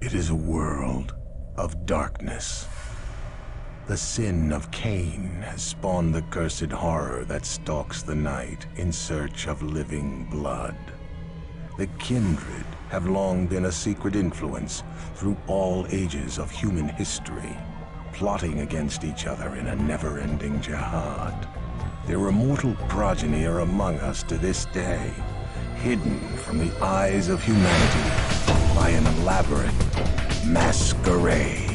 It is a world of darkness. The sin of Cain has spawned the cursed horror that stalks the night in search of living blood. The kindred have long been a secret influence through all ages of human history, plotting against each other in a never-ending jihad. Their immortal progeny are among us to this day, hidden from the eyes of humanity by an elaborate masquerade.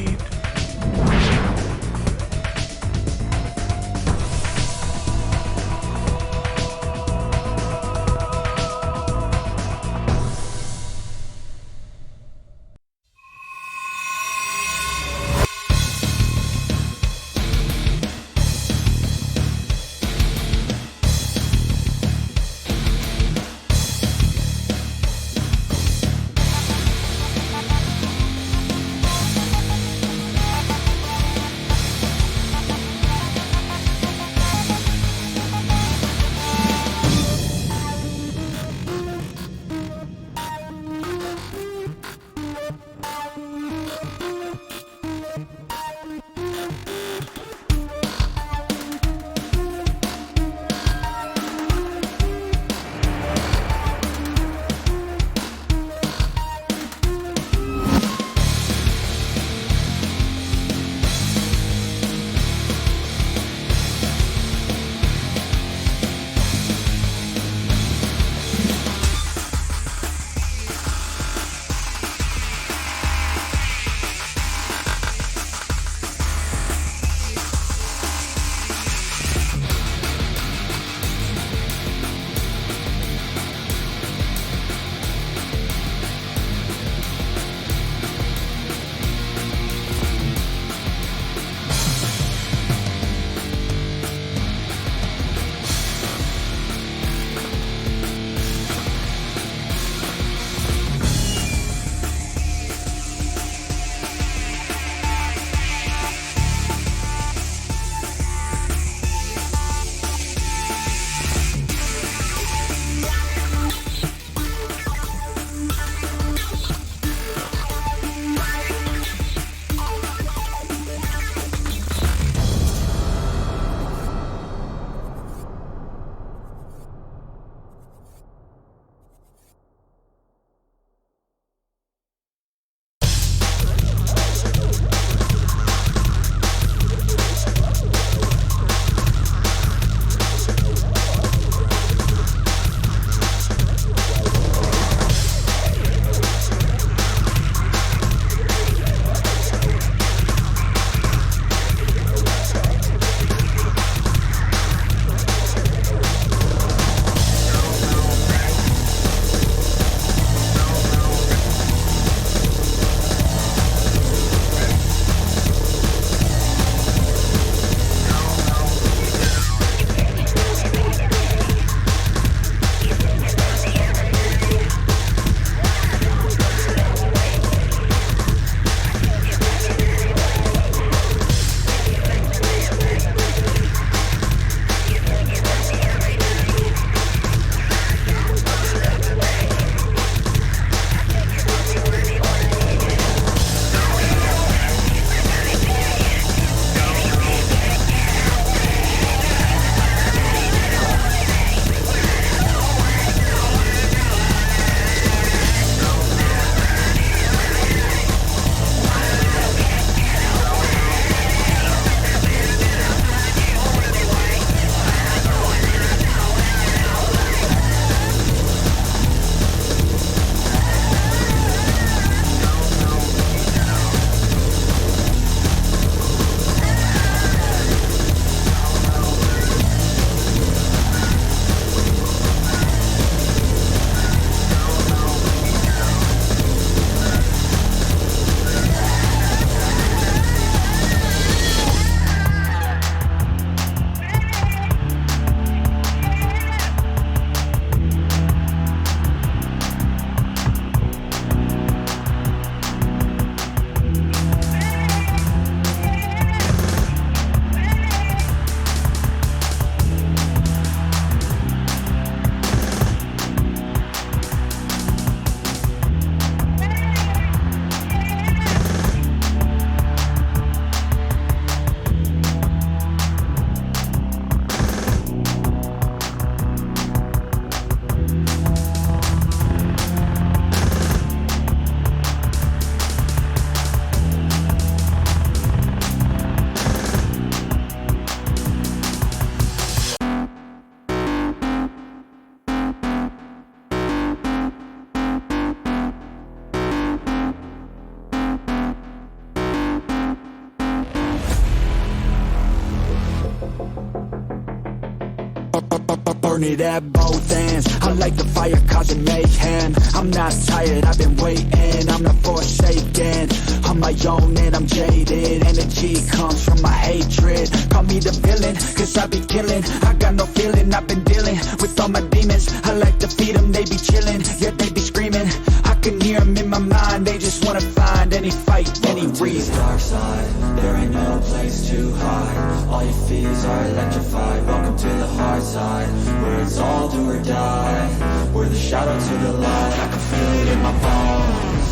burn it at both ends. I like the fire causing mayhem. I'm not tired, I've been waiting, I'm not forsaken. On my own and I'm jaded. Energy comes from my hatred. Call me the villain, cause I be killing. I got no feeling, I've been dealing with all my demons. I like to feed them, they be chilling, yeah they be screaming. I can hear them in my mind, they just wanna find any fight, any reason. Dark side, there ain't no place to hide. All your fears are electrified. Welcome to the hard side, where it's all do or die. We're the shadow to the light, I can feel it in my bones.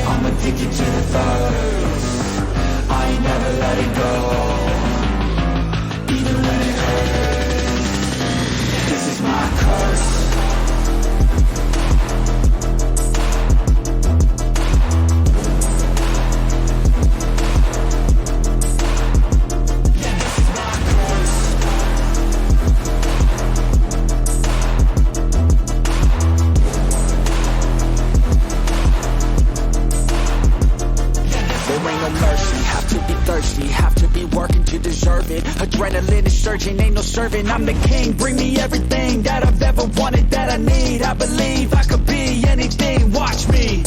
I'm addicted to the thirst, I ain't never letting go, even when it hurts. This is my curse. Have to be working to deserve it. Adrenaline is surging, ain't no serving. I'm the king, bring me everything that I've ever wanted, that I need. I believe I could be anything, watch me.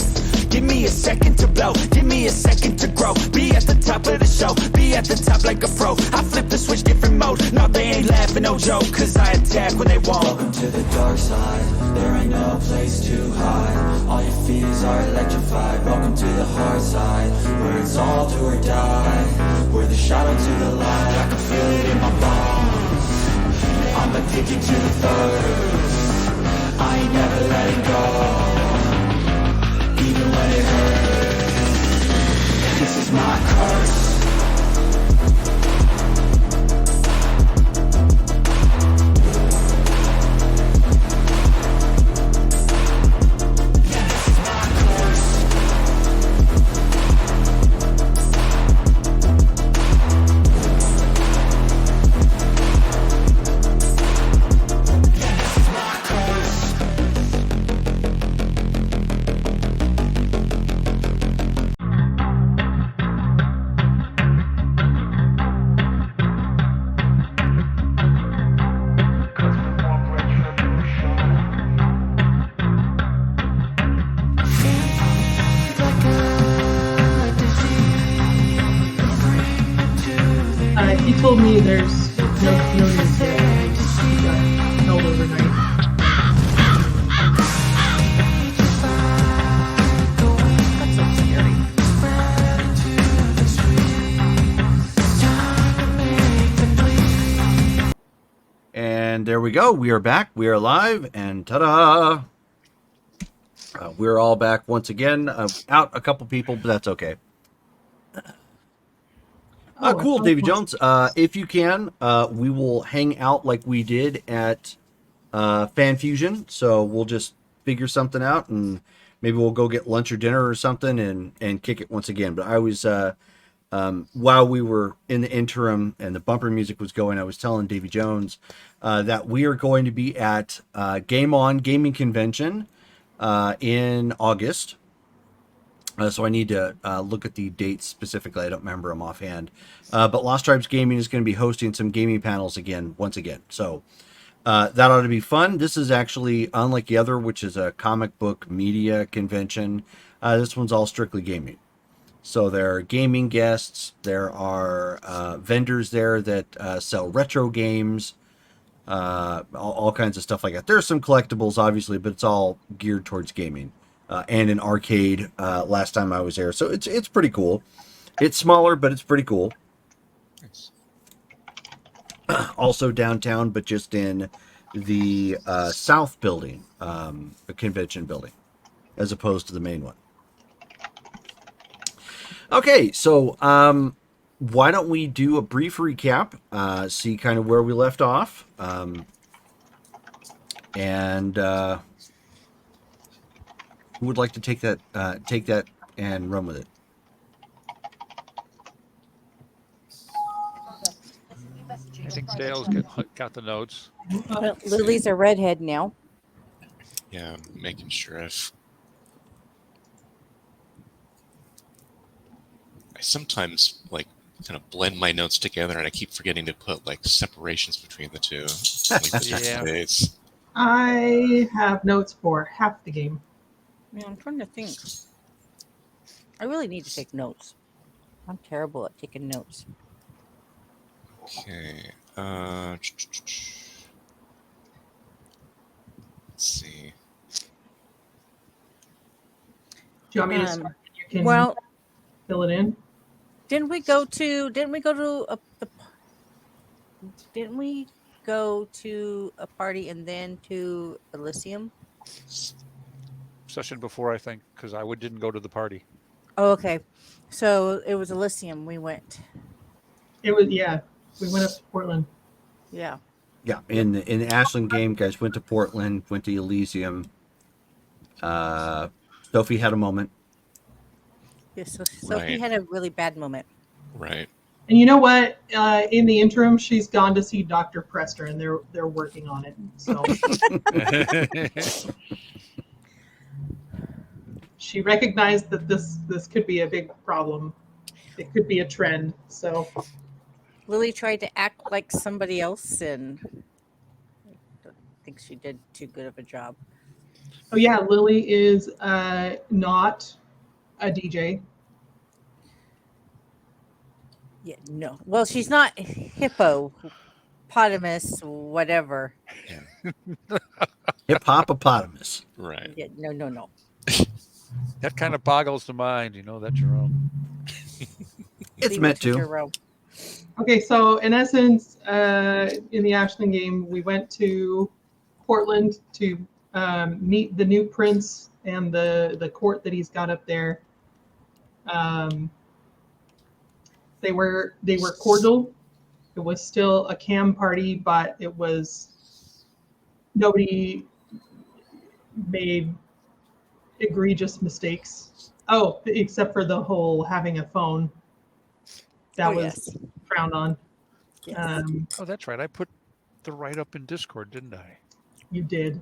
Give me a second to blow, give me a second to grow. Be at the top of the show, be at the top like a pro. I flip the switch, different mode. No, they ain't laughing, no joke, cause I attack when they won't. Welcome to the dark side, there ain't no place to hide. All your fears are electrified. Welcome to the hard side, where it's all do or die. We're the shadow to the light, I can feel it in my bones. I'm addicted to the thirst, I ain't never letting go, even when it hurts. This is my curse. He told me there's no feelings there. He got held overnight. That's so scary. And there we go. We are back. We are live. And ta-da! We're all back once again. Out a couple people, but that's okay. Cool, Davy Jones. If you can, we will hang out like we did at Fan Fusion. So we'll just figure something out, and maybe we'll go get lunch or dinner or something, and kick it once again. But I was, while we were in the interim and the bumper music was going, I was telling Davy Jones that we are going to be at Game On Gaming Convention in August. So I need to look at the dates specifically. I don't remember them offhand. But Lost Tribes Gaming is going to be hosting some gaming panels once again. So that ought to be fun. This is actually unlike the other, which is a comic book media convention. This one's all strictly gaming. So there are gaming guests. There are vendors there that sell retro games, all kinds of stuff like that. There's some collectibles, obviously, but it's all geared towards gaming. And an arcade last time I was there. So it's pretty cool. It's smaller, but it's pretty cool. Nice. Also downtown, but just in the South building, the convention building, as opposed to the main one. Okay, so why don't we do a brief recap, see kind of where we left off, and who would like to take that and run with it? I think Dale's got the notes. Well, Lily's a redhead now. Yeah, I'm making sure I sometimes kind of blend my notes together, and I keep forgetting to put like separations between the two. Like Yeah. days. I have notes for half the game. Yeah, I'm trying to think. I really need to take notes. I'm terrible at taking notes. Okay. Let's see. Do you want me to start? You can Well, fill it in. didn't we go to didn't we go to a party and then to Elysium? Session before, I think, because didn't go to the party. Oh, okay. So it was Elysium we went. It was we went up to Portland. Yeah. Yeah, in the Ashland game, guys went to Portland, went to Elysium. Sophie had a moment. Yeah, so Sophie Right. had a really bad moment. Right. And you know what? In the interim, she's gone to see Dr. Prester, and they're working on it. So she recognized that this could be a big problem. It could be a trend. So Lily tried to act like somebody else, and I don't think she did too good of a job. oh yeah, Lily is not a DJ. Yeah, no. Well, she's not hippopotamus, whatever. Hippopotamus. Right. Yeah, no. That kind of boggles the mind, that, Jerome. It's Leave meant it to to. Jerome. Okay, so in essence, in the Ashland game, we went to Portland to meet the new prince and the court that he's got up there. They were cordial. It was still a cam party, but it was nobody made egregious mistakes. Oh, except for the whole having a phone. That was yes. frowned on. Yes. Oh, that's right. I put the write-up in Discord, didn't I? You did.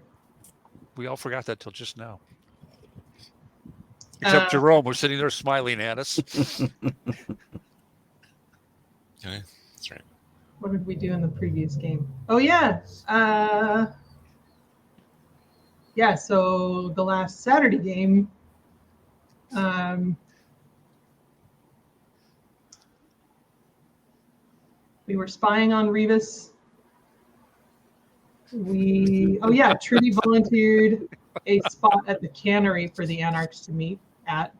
We all forgot that till just now. Except Jerome, who's sitting there smiling at us. Okay, that's right. What did we do in the previous game? Oh yeah. Yeah, so the last Saturday game, we were spying on Revis. Trudy volunteered a spot at the cannery for the Anarchs to meet at.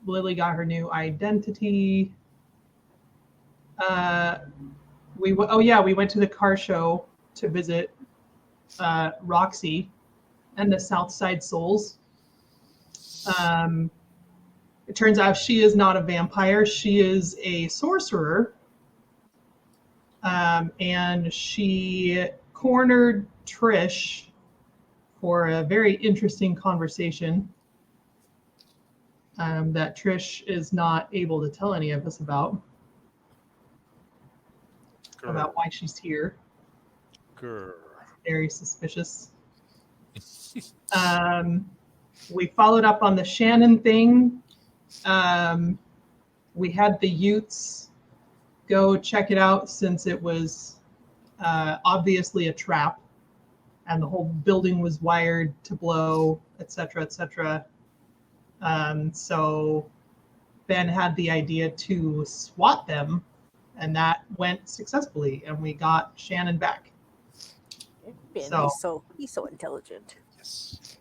Lily got her new identity. We went to the car show to visit Roxy and the Southside Souls. It turns out she is not a vampire. She is a sorcerer. And she cornered Trish for a very interesting conversation that Trish is not able to tell any of us about why she's here. Grr. Very suspicious. We followed up on the Shannon thing. We had the Utes go check it out since it was obviously a trap and the whole building was wired to blow, etc., etc. So Ben had the idea to SWAT them, and that went successfully, and we got Shannon back. Ben, he's so intelligent. Yes.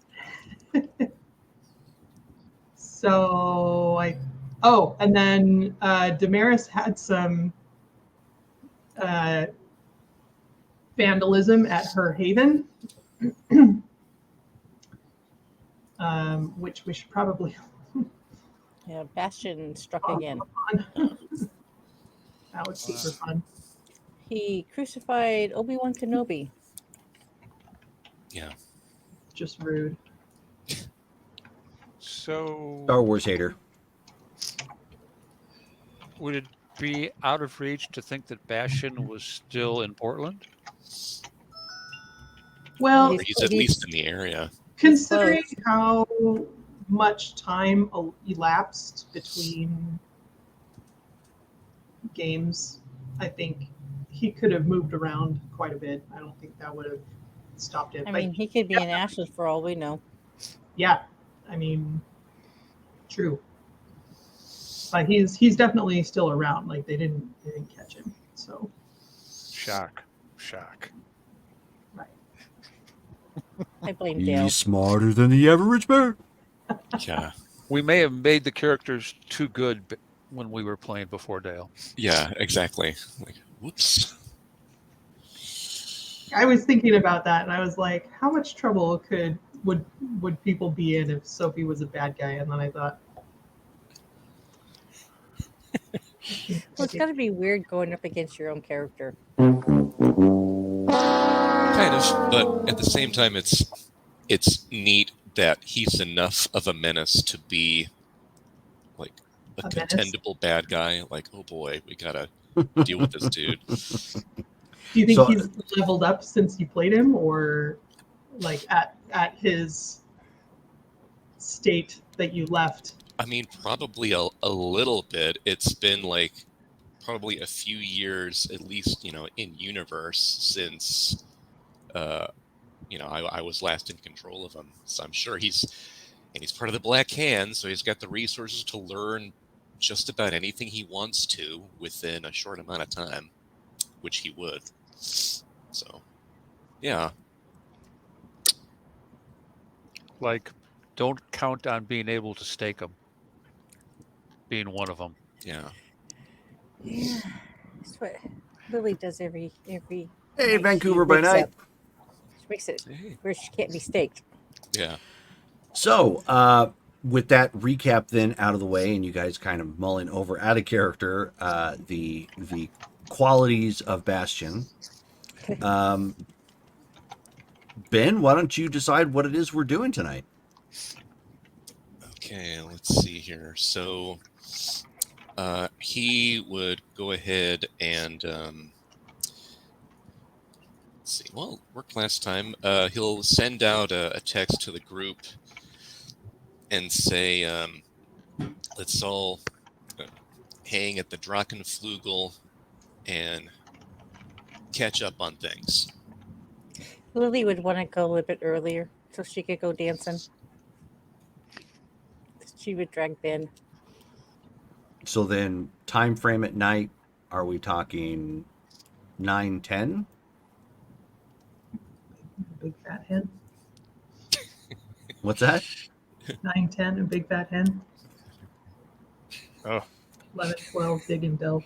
And then Damaris had some vandalism at her haven, which we should probably. Yeah, Bastion struck again. That was super fun. He crucified Obi-Wan Kenobi. Yeah. Just rude. So, Star Wars hater. would it be out of reach to think that Bastion was still in Portland? Well, Or he's at least in the area. games, I think he could have moved around quite a bit. I don't think that would have stopped it. I But mean, he could be in Ashland for all we know. yeah, I mean, true. But he's definitely still around. Like they didn't catch him. So Shock. right. I blame Dale. He's smarter than the average bear. Yeah. We may have made the characters too good when we were playing before Dale. Yeah, exactly. Like, whoops. I was thinking about that, and I was like, how much trouble would people be in if Sophie was a bad guy? And then I thought, Well, it's got to be weird going up against your own character. Kind of, but at the same time, it's neat that he's enough of a menace to be like a A menace? contendable bad guy. Like, oh boy, we gotta deal with this dude. do you think So- he's leveled up since you played him, or like at his state that you left? I mean, probably a little bit. It's been like probably a few years, at least, in universe since, I was last in control of him. So I'm sure he's part of the Black Hand, so he's got the resources to learn just about anything he wants to within a short amount of time, which he would. So, yeah. Like, don't count on being able to stake them. Being one of them. Yeah. Yeah, that's what Lily does every. Hey, night Vancouver she by wakes night. up. She makes it Hey. where she can't be staked. Yeah. So, with that recap then out of the way, and you guys kind of mulling over out of character, the qualities of Bastion. Ben, why don't you decide what it is we're doing tonight? Okay, let's see here. So, he would go ahead and let's see. Well, worked last time. He'll send out a text to the group and say, let's all hang at the Drachenflügel and catch up on things. Lily would want to go a little bit earlier so she could go dancing. She would drag Ben. So then, time frame at night, are we talking 9-10? Big fat hen. What's that? 9-10, a big fat hen. Oh. 11-12, dig and delve.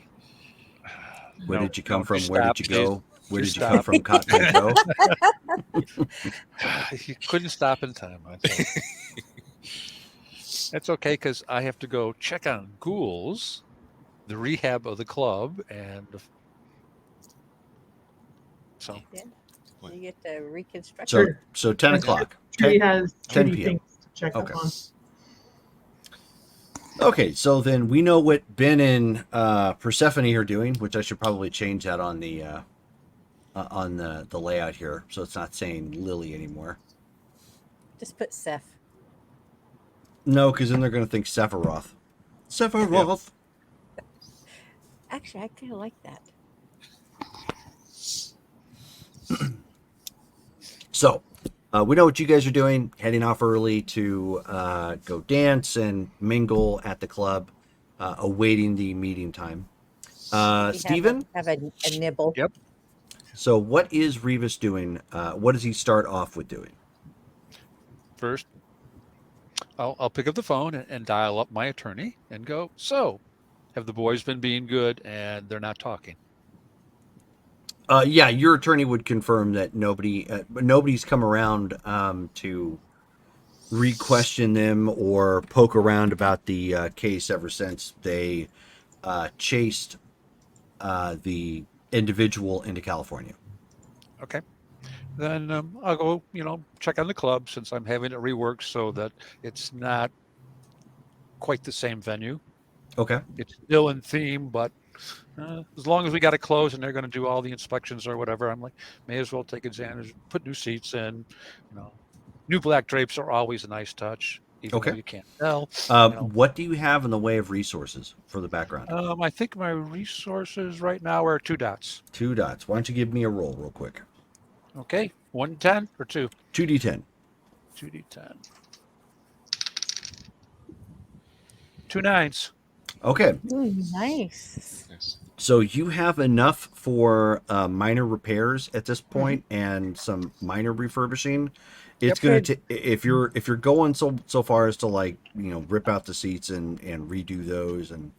Where No, did you come no, from? just Where stop, did you go? Where Just did you come from, Cotton and Joe? You couldn't stop in time. I think. That's okay, because I have to go check on ghouls, the rehab of the club, and so You get to reconstruct. So 10 o'clock. Trudy 10 has 10 Trudy p.m. things to check Okay. up on. Okay, so then we know what Ben and Persephone are doing, which I should probably change that on the layout here, so it's not saying Lily anymore. Just put Seth. No, because then they're going to think Sephiroth. Sephiroth. Actually, I kind of like that. So, we know what you guys are doing, heading off early to go dance and mingle at the club, awaiting the meeting time. Steven? Have a nibble. Yep. So what is Revis doing? What does he start off with doing? first, I'll pick up the phone and dial up my attorney and go, so, have the boys been being good and they're not talking? Yeah, your attorney would confirm that nobody's come around to re-question them or poke around about the case ever since they chased the individual into California. Okay. Then I'll go, check on the club since I'm having it reworked so that it's not quite the same venue. Okay. It's still in theme, but as long as we got it closed and they're going to do all the inspections or whatever, I'm like, may as well take advantage, put new seats in. New black drapes are always a nice touch. even Okay. though you can't tell. You know. What do you have in the way of resources for the background? I think my resources right now are 2 dots. 2 dots. Why don't you give me a roll real quick? Okay, 1d10 or 2? 2d10. 2d10. 2 9s. Okay. Ooh, nice. Yes. So you have enough for minor repairs at this point and some minor refurbishing. It's Yep. going to if you're going so far as to, like, rip out the seats and redo those and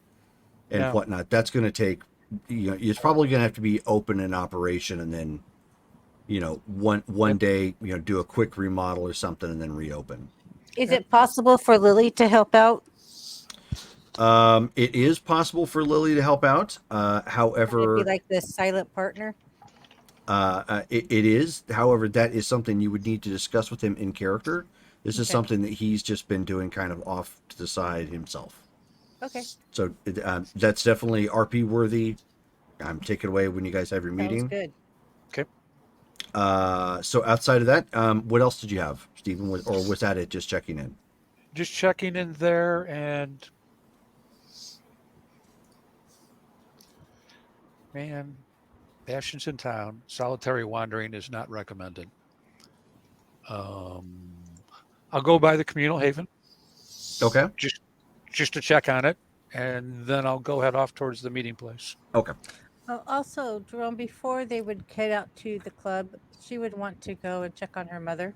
Yeah. whatnot. That's going to take, it's probably going to have to be open in operation, and then one day do a quick remodel or something and then reopen. Is it possible for Lily to help out? It is possible for Lily to help out. It'd However, be like the silent partner. it is. However, that is something you would need to discuss with him in character. This is Okay. something that he's just been doing kind of off to the side himself. Okay. So that's definitely RP worthy. Take it away when you guys have your Sounds meeting. good. So outside of that, what else did you have, Stephen? Or was that it? Just checking in. Just checking in there, and man, Ashland's in town. Solitary wandering is not recommended. I'll go by the communal haven Okay. just to check on it, and then I'll go head off towards the meeting place. Okay. Also, Jerome, before they would head out to the club, she would want to go and check on her mother.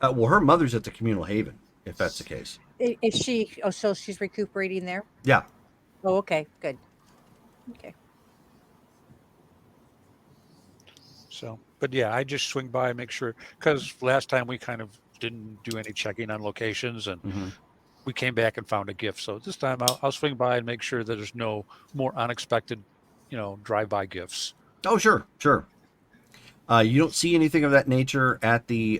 Well, her mother's at the communal haven, if that's the case. Is she? Oh, so she's recuperating there. Yeah. Oh, okay, good. Okay. So, but yeah, I just swing by, make sure, because last time we kind of didn't do any checking on locations, and Mm-hmm. we came back and found a gift. So this time I'll swing by and make sure that there's no more unexpected, drive-by gifts. Oh, sure. You don't see anything of that nature at the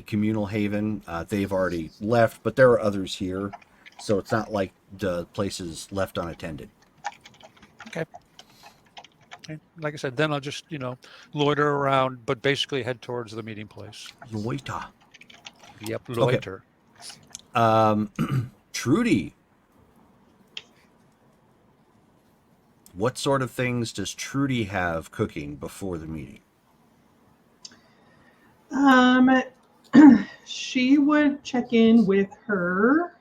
communal haven. They've already left, but there are others here, so it's not like the place is left unattended. Okay. And like I said, then I'll just, loiter around, but basically head towards the meeting place. Loiter. Yep, loiter. Trudy. What sort of things does Trudy have cooking before the meeting? She would check in with her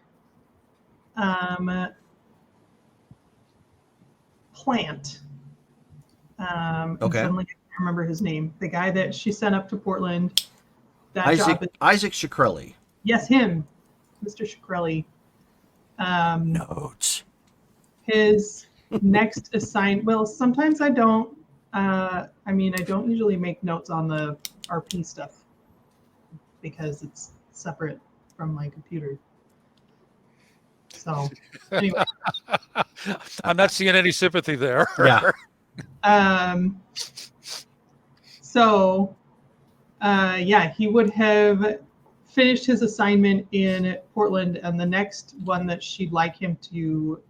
plant. And Okay. suddenly I can't remember his name. The guy that she sent up to Portland. That job. Isaac Shkreli. Yes, him, Mr. Shkreli. Notes. His next well, sometimes I don't. I don't usually make notes on the RP stuff because it's separate from my computer. So, anyway. I'm not seeing any sympathy there. Yeah. He would have finished his assignment in Portland, and the next one that she'd like him to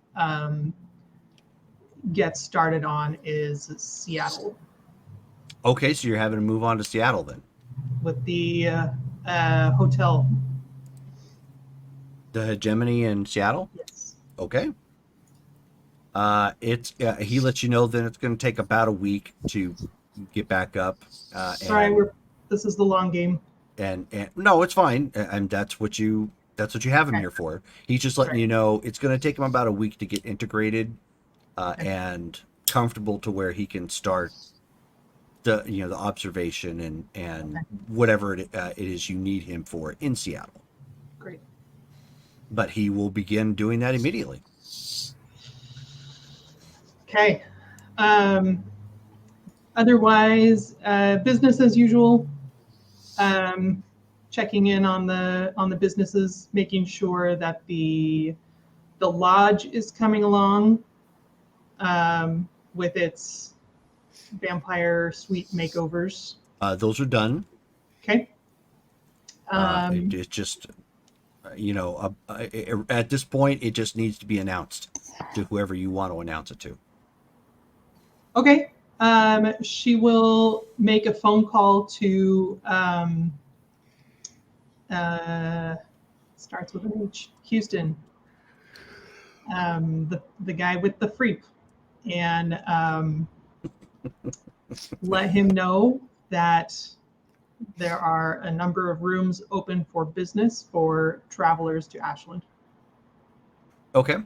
get started on is Seattle. Okay, so you're having to move on to Seattle then. With the hotel. The hegemony in Seattle? Yes. Okay. He lets you know that it's going to take about a week to get back up. Sorry, this is the long game. And no, it's fine. And that's what you have him here for. He's just letting you know it's going to take him about a week to get integrated and comfortable to where he can start the observation and whatever it is you need him for in Seattle. Great. But he will begin doing that immediately. Okay. Otherwise, business as usual. Checking in on the businesses, making sure that the lodge is coming along with its vampire suite makeovers. Those are done. Okay. It's just, at this point, it just needs to be announced to whoever you want to announce it to. Okay. She will make a phone call to Starts with an H. Houston. The guy with the freak, and let him know that there are a number of rooms open for business for travelers to Ashland. Okay.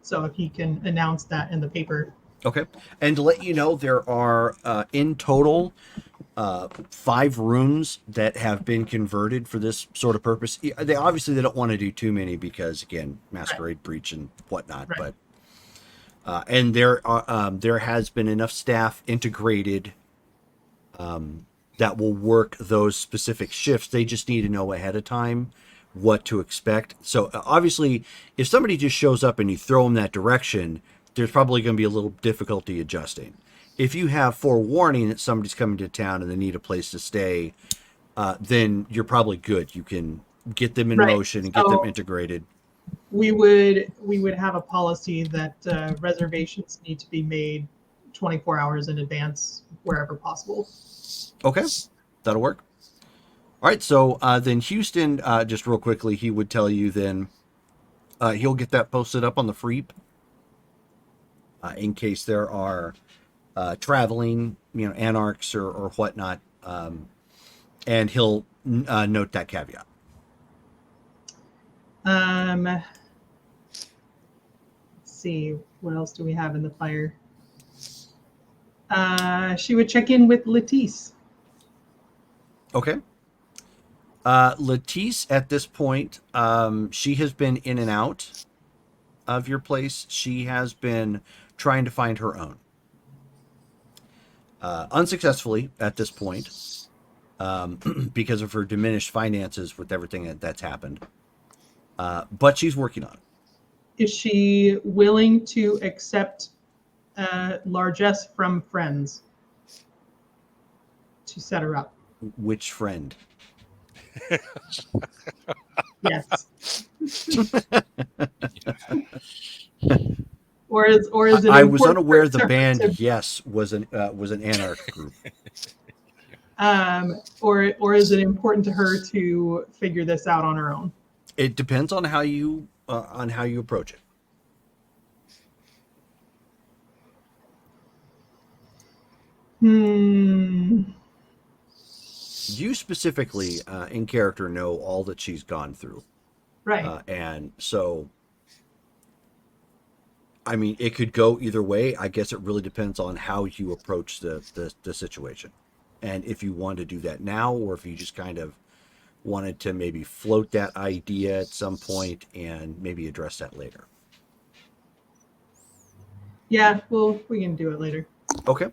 So if he can announce that in the paper. Okay. And to let you know, there are in total 5 rooms that have been converted for this sort of purpose. They don't want to do too many because, again, masquerade breach and whatnot. Right. But and there has been enough staff integrated that will work those specific shifts. They just need to know ahead of time what to expect. So obviously, if somebody just shows up and you throw them that direction, there's probably going to be a little difficulty adjusting. If you have forewarning that somebody's coming to town and they need a place to stay, then you're probably good. You can get them in motion and get them integrated. We would have a policy that reservations need to be made 24 hours in advance wherever possible. Okay, that'll work. All right, so then Houston, just real quickly, he would tell you then he'll get that posted up on the Freep in case there are traveling, anarchs or whatnot, and he'll note that caveat. Let's see, what else do we have in the flyer? She would check in with Lettice. Okay. Lettice, at this point, she has been in and out of your place. She has been trying to find her own. Unsuccessfully at this point, because of her diminished finances with everything that's happened. But she's working on it. Is she willing to accept largesse from friends to set her up? Which friend? Yes. Or is it? I was unaware the band Yes was an anarch group. Or is it important to her to figure this out on her own? It depends on how you approach it. You specifically, in character, know all that she's gone through. Right. And so, I mean, it could go either way. I guess it really depends on how you approach the situation. And if you want to do that now, or if you just kind of wanted to maybe float that idea at some point and maybe address that later. Yeah, well, we can do it later. Okay.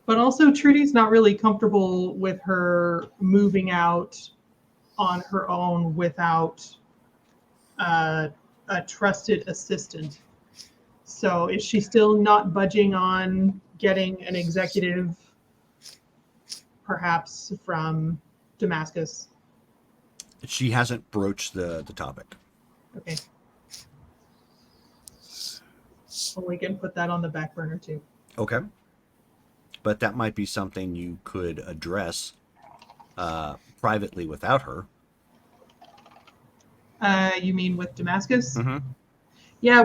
But also, Trudy's not really comfortable with her moving out on her own without a trusted assistant. So is she still not budging on getting an executive, perhaps from Damascus? She hasn't broached the topic. Okay. Well, we can put that on the back burner too. Okay. But that might be something you could address privately without her. You mean with Damascus? Mm-hmm. Yeah,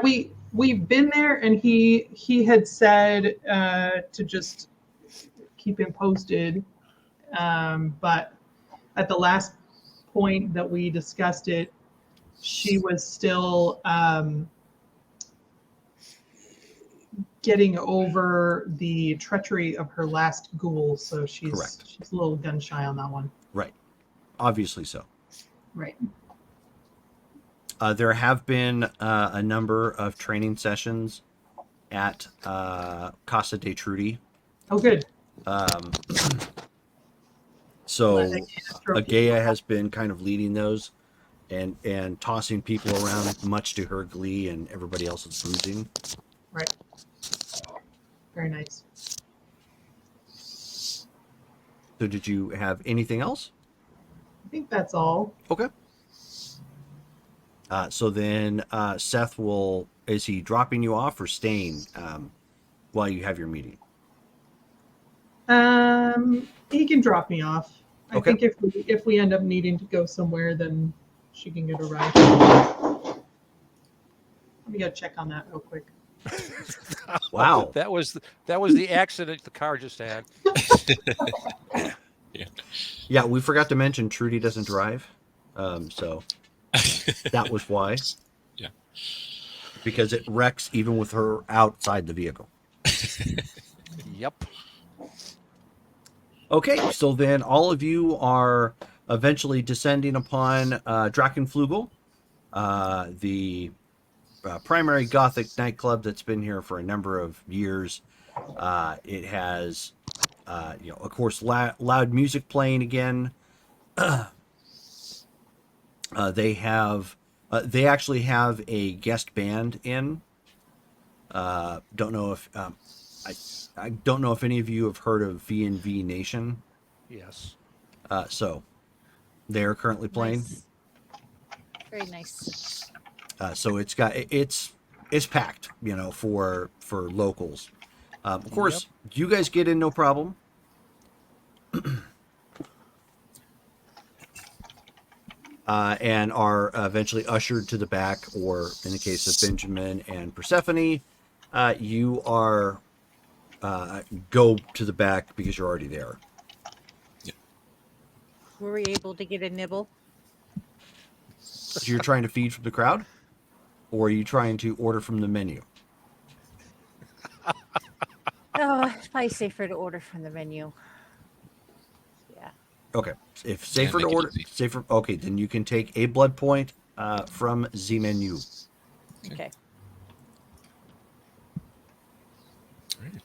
we've been there, and he had said to just keep him posted. But at the last point that we discussed it, she was still getting over the treachery of her last ghoul, so she's a little gun shy on that one. Right. Obviously so. Right. There have been a number of training sessions at Casa de Trudy. Oh, good. So Agaya has been kind of leading those and tossing people around, much to her glee and everybody else's bruising. Right. Very nice. So did you have anything else? I think that's all. Okay. So then Seth is he dropping you off or staying while you have your meeting? He can drop me off. I Okay. think if we end up needing to go somewhere, then she can get a ride. Let me go check on that real quick. Wow. That was the accident the car just had. Yeah, we forgot to mention Trudy doesn't drive. So that was why. Yeah. Because it wrecks even with her outside the vehicle. Yep. Okay, so then all of you are eventually descending upon Drachenflugel, the primary Gothic nightclub that's been here for a number of years. It has, of course, loud music playing again. They actually have a guest band in. Don't know if I don't know if any of you have heard of V&V Nation. Yes. So they are currently playing. Nice. Very nice. So it's packed, for locals. Of course, you guys get in no problem. And are eventually ushered to the back, or in the case of Benjamin and Persephone, you are go to the back because you're already there. Were we able to get a nibble? So you're trying to feed from the crowd, or are you trying to order from the menu? Oh, it's probably safer to order from the menu. Yeah. Okay, if safer to make it order, easy. safer. Okay, then you can take a blood point from the menu. Okay. All right.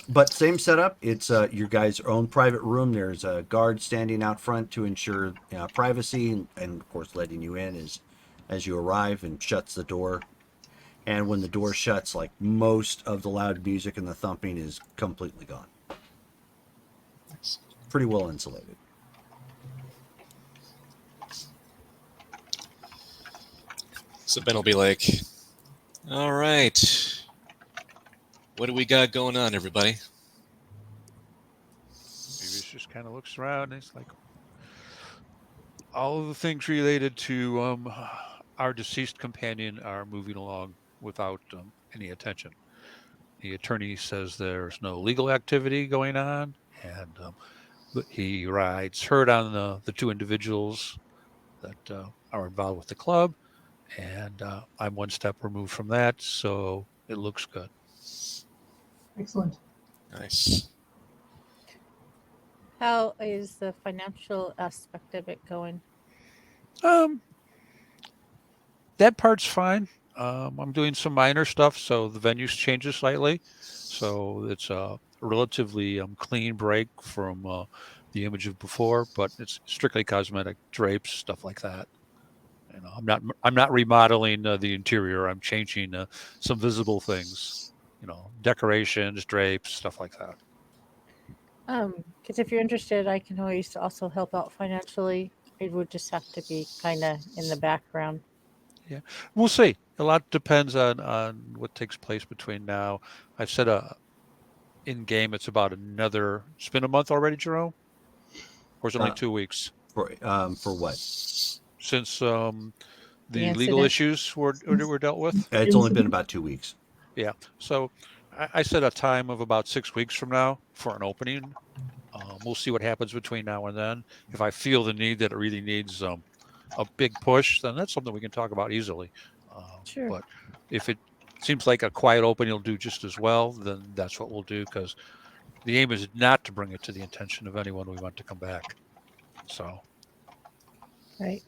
But same setup. It's your guys' own private room. There's a guard standing out front to ensure privacy, and of course letting you in as you arrive, and shuts the door. And when the door shuts, like, most of the loud music and the thumping is completely gone. Nice. Pretty well insulated. So Ben will be like, "All right, what do we got going on, everybody?" Beavis just kind of looks around and he's like, all of the things related to our deceased companion are moving along without any attention. The attorney says there's no legal activity going on, and he rides herd on the two individuals that are involved with the club, and I'm one step removed from that, so it looks good. Excellent. Nice. How is the financial aspect of it going? That part's fine. I'm doing some minor stuff, so the venue's changes slightly. So it's a relatively clean break from the image of before, but it's strictly cosmetic, drapes, stuff like that. I'm not remodeling the interior. I'm changing some visible things. Decorations, drapes, stuff like that. Because if you're interested, I can always also help out financially. It would just have to be kind of in the background. Yeah, we'll see. A lot depends on what takes place between now. I've said in game it's about another. It's been a month already, Jerome, or is it only 2 weeks For what? since the legal incident. issues were dealt with? It's only been about 2 weeks. Yeah. So I set a time of about 6 weeks from now for an opening. We'll see what happens between now and then. If I feel the need that it really needs a big push, then that's something we can talk about easily. Sure. But if it seems like a quiet opening will do just as well, then that's what we'll do, because the aim is not to bring it to the attention of anyone we want to come back. So. Right.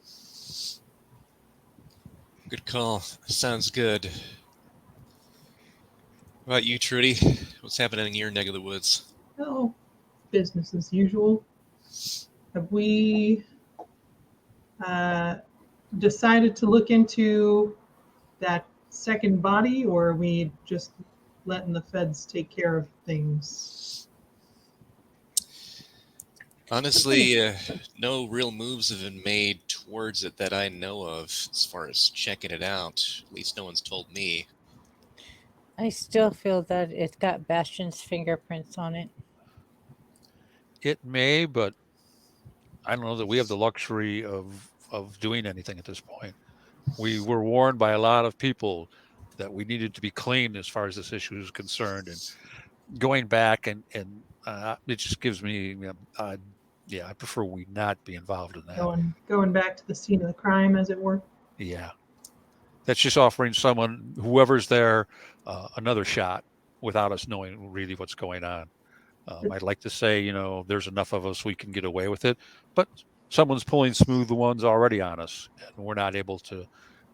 Good call. Sounds good. What about you, Trudy? What's happening in your neck of the woods? Well, business as usual. Have we decided to look into that second body, or are we just letting the feds take care of things? Honestly, no real moves have been made towards it that I know of as far as checking it out. At least no one's told me. I still feel that it's got Bastion's fingerprints on it. It may, but I don't know that we have the luxury of doing anything at this point. We were warned by a lot of people that we needed to be clean as far as this issue is concerned, and going back and it just gives me, yeah, I prefer we not be involved in that. Going back to the scene of the crime, as it were. Yeah, that's just offering someone, whoever's there, another shot without us knowing really what's going on. I'd like to say, there's enough of us we can get away with it, but someone's pulling smooth the ones already on us, and we're not able to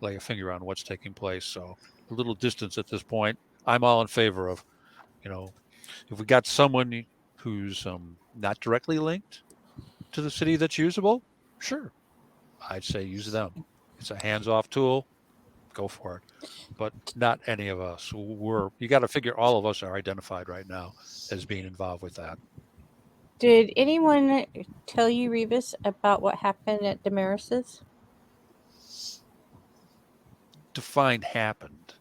lay a finger on what's taking place. So a little distance at this point. I'm all in favor of, if we got someone who's not directly linked to the city that's usable, sure, I'd say use them. It's a hands-off tool. Go for it. But not any of us. You got to figure all of us are identified right now as being involved with that. Did anyone tell you, Revis, about what happened at Damaris's? Define happened.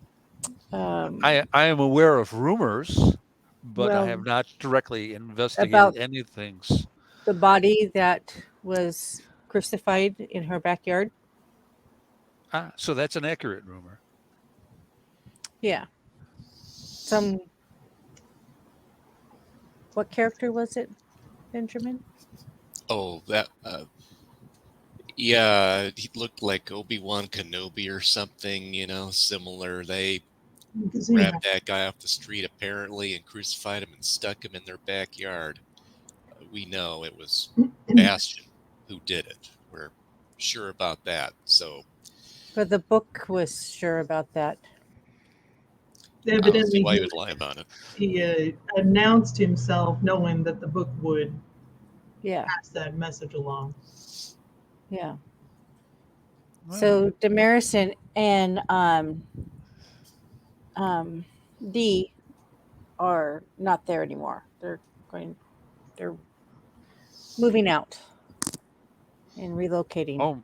Um, I am aware of rumors, but I Well, have not directly investigated about any things. the body that was crucified in her backyard? So that's an accurate rumor. Yeah. What character was it, Benjamin? Oh, that. Yeah, he looked like Obi-Wan Kenobi or something. Similar. They grabbed that guy off the street apparently and crucified him and stuck him in their backyard. We know it was Bastion who did it. We're sure about that. So. But the book was sure about that. Evidently, why he would lie about it. He announced himself knowing that the book would pass that message along. Yeah. So Damaris and Dee are not there anymore. They're moving out and relocating. Oh,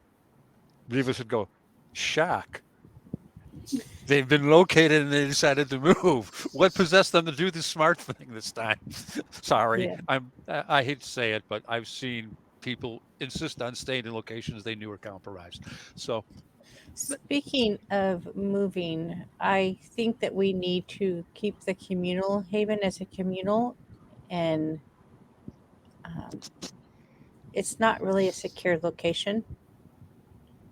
Revis would go, shock. They've been located and they decided to move. What possessed them to do the smart thing this time? Sorry, Yeah. I hate to say it, but I've seen people insist on staying in locations they knew were compromised. So, speaking of moving, I think that we need to keep the communal haven as a communal, and it's not really a secure location.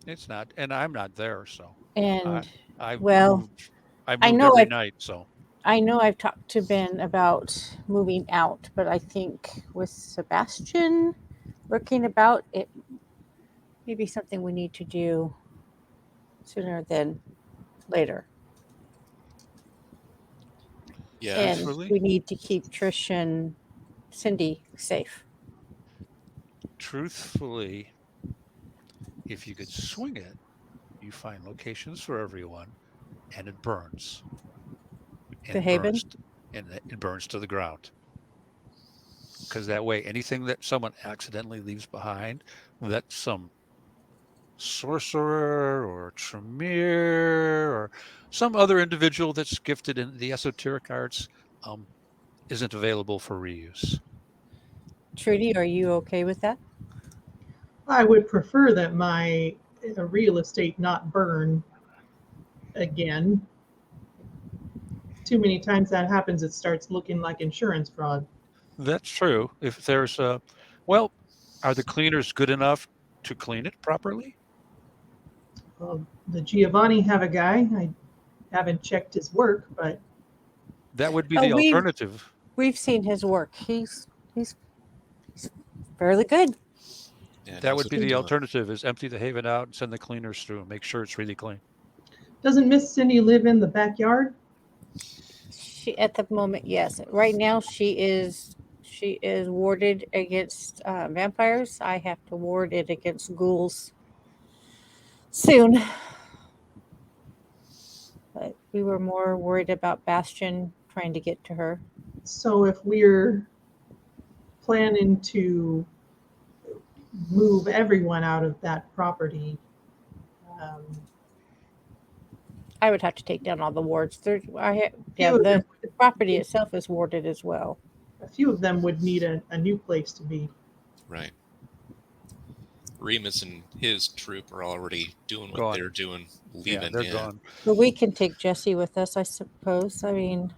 It's not, and I'm not there, so. And I know every night, so. I know I've talked to Ben about moving out, but I think with Sebastian lurking about, it may be something we need to do sooner than later. Yeah, and Truthfully, we need to keep Trish and Cindy safe. Truthfully, if you could swing it, you find locations for everyone, and it burns. And The haven? It burns to the ground. Because that way, anything that someone accidentally leaves behind, that some sorcerer or Tremere or some other individual that's gifted in the esoteric arts isn't available for reuse. Trudy, are you okay with that? I would prefer that my real estate not burn again. Too many times that happens, it starts looking like insurance fraud. That's true. If there's are the cleaners good enough to clean it properly? Well, the Giovanni have a guy. I haven't checked his work, but that would be the alternative. We've seen his work. He's fairly good. Yeah, that would be the alternative: is empty the haven out and send the cleaners through and make sure it's really clean. Doesn't Miss Cindy live in the backyard? She, at the moment, yes. Right now, she is warded against vampires. I have to ward it against ghouls soon. But we were more worried about Bastion trying to get to her. So if we're planning to move everyone out of that property, I would have to take down all the wards. Few of them, The property itself is warded as well. a few of them would need a new place to be. Right. Remus and his troop are already doing what Gone. they're doing, Yeah, leaving. they're gone. But we can take Jessie with us, I suppose. I mean,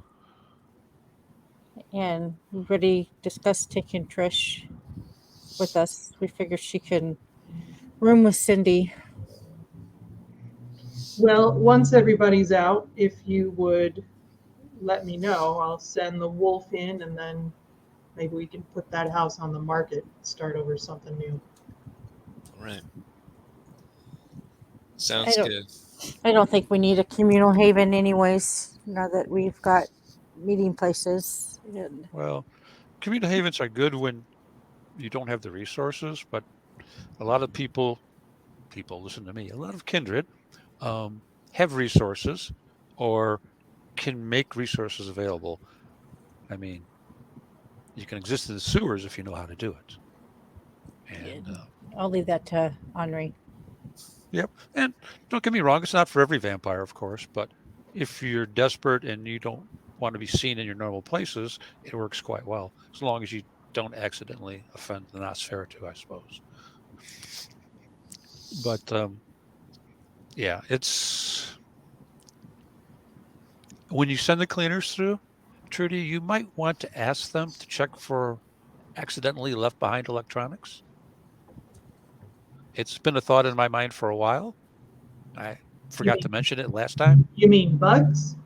and we already discussed taking Trish with us. We figured she can room with Cindy. Well, once everybody's out, if you would let me know, I'll send the wolf in, and then maybe we can put that house on the market, start over something new. All right. I Sounds don't- good. I don't think we need a communal haven, anyways. Now that we've got meeting places. And Well, community havens are good when you don't have the resources, but a lot of people listen to me. A lot of kindred have resources or can make resources available. I mean, you can exist in the sewers if you know how to do it. And I'll leave that to Henri. yep. And don't get me wrong, it's not for every vampire, of course, but if you're desperate and you don't want to be seen in your normal places, it works quite well, as long as you don't accidentally offend the Nosferatu, I suppose. But yeah, it's when you send the cleaners through, Trudy, you might want to ask them to check for accidentally left behind electronics. It's been a thought in my mind for a while. I forgot to mention it last time. You mean bugs?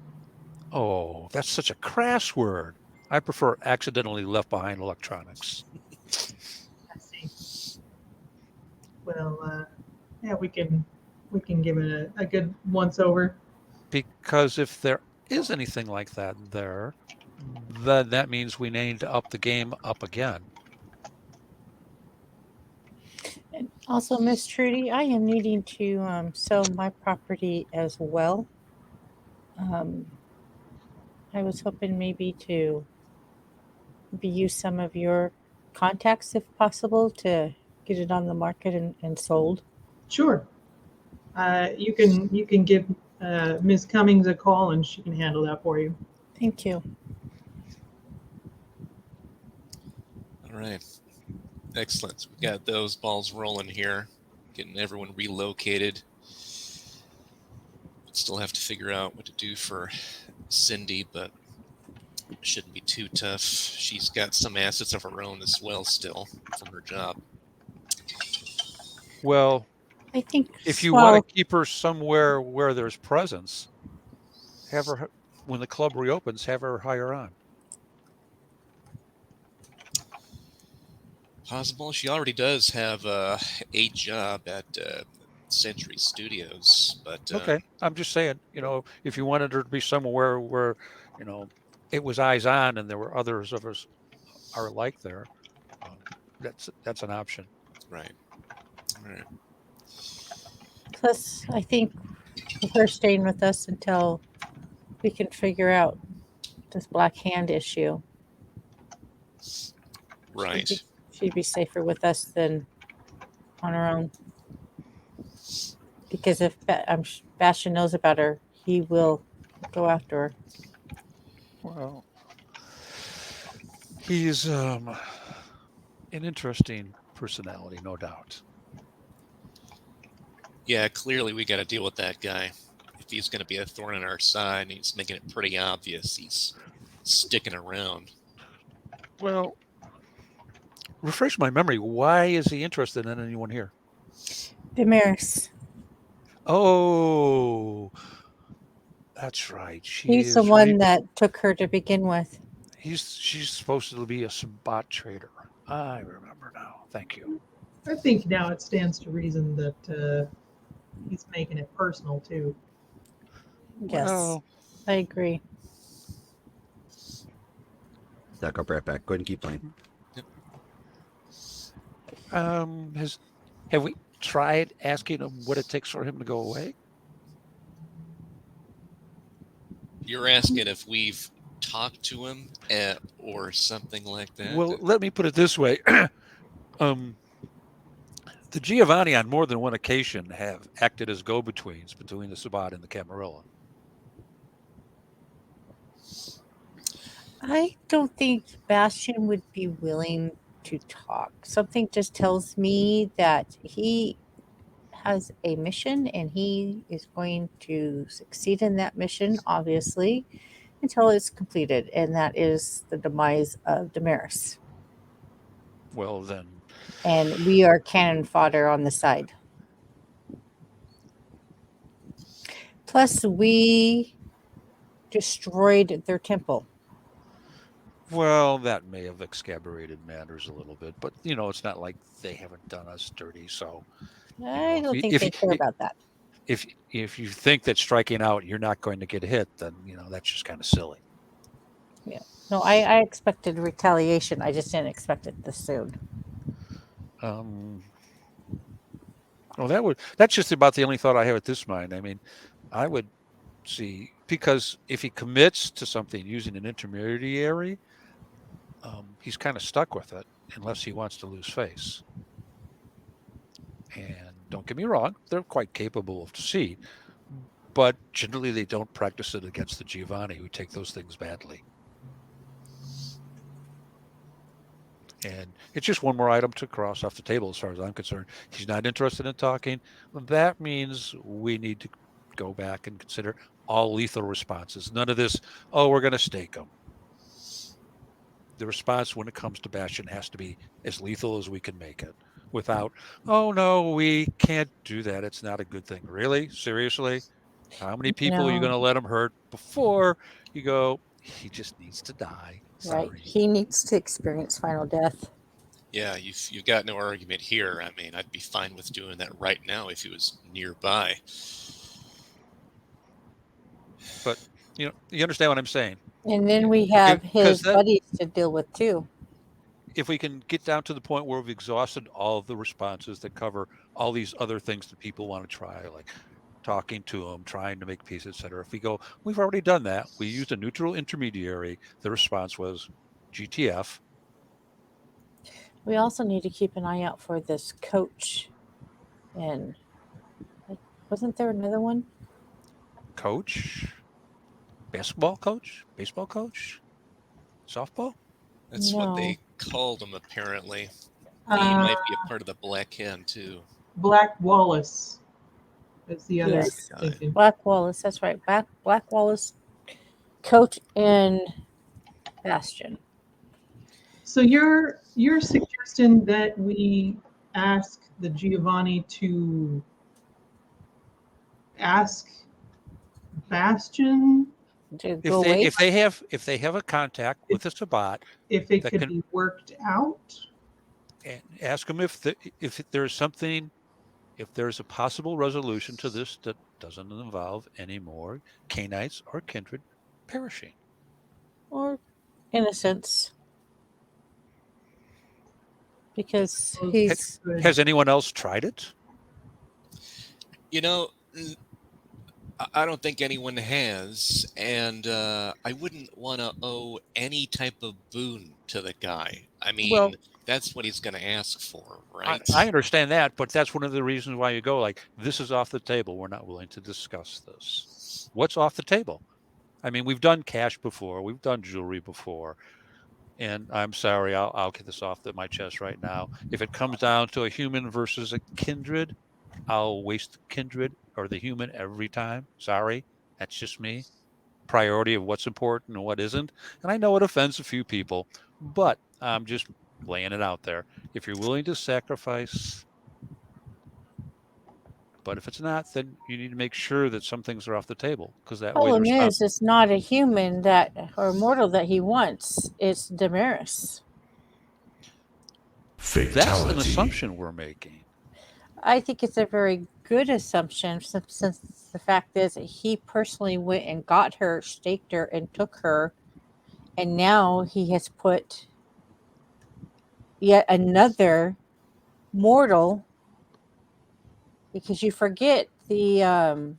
Oh, that's such a crass word. I prefer accidentally left behind electronics. I see. Well, yeah, we can give it a good once over. Because if there is anything like that there, then that means we need to up the game up again. And also, Miss Trudy, I am needing to sell my property as well. I was hoping maybe to use some of your contacts, if possible, to get it on the market and sold. Sure. You can give Ms. Cummings a call, and she can handle that for you. Thank you. All right. Excellent. We got those balls rolling here, getting everyone relocated. Still have to figure out what to do for Cindy, but it shouldn't be too tough. She's got some assets of her own as well still from her job. Well, I think if you want to keep her somewhere where there's presence, have her, when the club reopens, have her hire on. Possible. She already does have a job at Century Studios, but Okay, I'm just saying, if you wanted her to be somewhere where, it was eyes on and there were others of us are alike there, that's an option. Right. All right. Plus, I think with her staying with us until we can figure out this Black Hand issue. Right. She'd be safer with us than on her own. Because if Bastion knows about her, he will go after her. Well, he's an interesting personality, no doubt. Yeah, clearly we got to deal with that guy. If he's going to be a thorn in our side, and he's making it pretty obvious he's sticking around. Well, refresh my memory. Why is he interested in anyone here? Damaris. Oh, that's right. He's the one that took her to begin with. She's supposed to be a Sabbat trader. I remember now. Thank you. I think now it stands to reason that he's making it personal too. Yes, Well, I agree. Zach, I'll be right back. Go ahead and keep playing. Have we tried asking him what it takes for him to go away? You're asking if we've talked to him or something like that? Well, let me put it this way. The Giovanni on more than one occasion have acted as go-betweens between the Sabbat and the Camarilla. I don't think Bastion would be willing to talk. Something just tells me that he has a mission and he is going to succeed in that mission, obviously, until it's completed, and that is the demise of Damaris. Well, then, And we are cannon fodder on the side. Plus, we destroyed their temple. well, that may have excavated matters a little bit, but it's not like they haven't done us dirty. So, I don't think if they care about that. if you think that striking out you're not going to get hit, then that's just kind of silly. Yeah. No, I expected retaliation. I just didn't expect it this soon. Well, that's just about the only thought I have at this mind. I mean, I would see, because if he commits to something using an intermediary, he's kind of stuck with it unless he wants to lose face. And don't get me wrong, they're quite capable of deceit, but generally they don't practice it against the Giovanni who take those things badly. And it's just one more item to cross off the table as far as I'm concerned. He's not interested in talking. That means we need to go back and consider all lethal responses. None of this, oh, we're going to stake him. The response when it comes to Bastion has to be as lethal as we can make it without, oh, no, we can't do that. It's not a good thing. Really? Seriously? How many people are you No. going to let him hurt before you go, he just needs to die? Sorry. Right. He needs to experience final death. Yeah, you've got no argument here. I mean, I'd be fine with doing that right now if he was nearby. But you understand what I'm saying. And then we have his that- buddies to deal with too. If we can get down to the point where we've exhausted all of the responses that cover all these other things that people want to try, like talking to them, trying to make peace, etc. If we go, we've already done that. We used a neutral intermediary. The response was GTF. We also need to keep an eye out for this coach. And wasn't there another one? Coach? Basketball coach? Baseball coach? Softball? That's No. what they called him, apparently. He might be a part of the Black Hand, too. Black Wallace is the other Yes. thinking. Black Wallace, that's right. Black Wallace, coach and Bastion. So you're suggesting that we ask the Giovanni to ask Bastion To go away. If they have a contact with a Sabat, if it That could can- be worked out? and ask them if there's something, if there's a possible resolution to this that doesn't involve any more Canaanites or kindred perishing. Or innocence. Because Well, he's Good. Has anyone else tried it? You know, I don't think anyone has, and I wouldn't want to owe any type of boon to the guy. I mean, Well- that's what he's going to ask for, right? I understand that, but that's one of the reasons why you go like, this is off the table. We're not willing to discuss this. What's off the table? I mean, we've done cash before. We've done jewelry before. And I'm sorry, I'll get this off my chest right now. If it comes down to a human versus a kindred, I'll waste the kindred or the human every time. Sorry, that's just me. Priority of what's important and what isn't. And I know it offends a few people, but I'm just laying it out there. If you're willing to sacrifice, but if it's not, then you need to make sure that some things are off the table, because that way the problem response. is it's not a human that or mortal that he wants. It's Damaris. That's an Fatality. assumption we're making. I think it's a very good assumption since the fact is that he personally went and got her, staked her, and took her, and now he has put yet another mortal. Because you forget the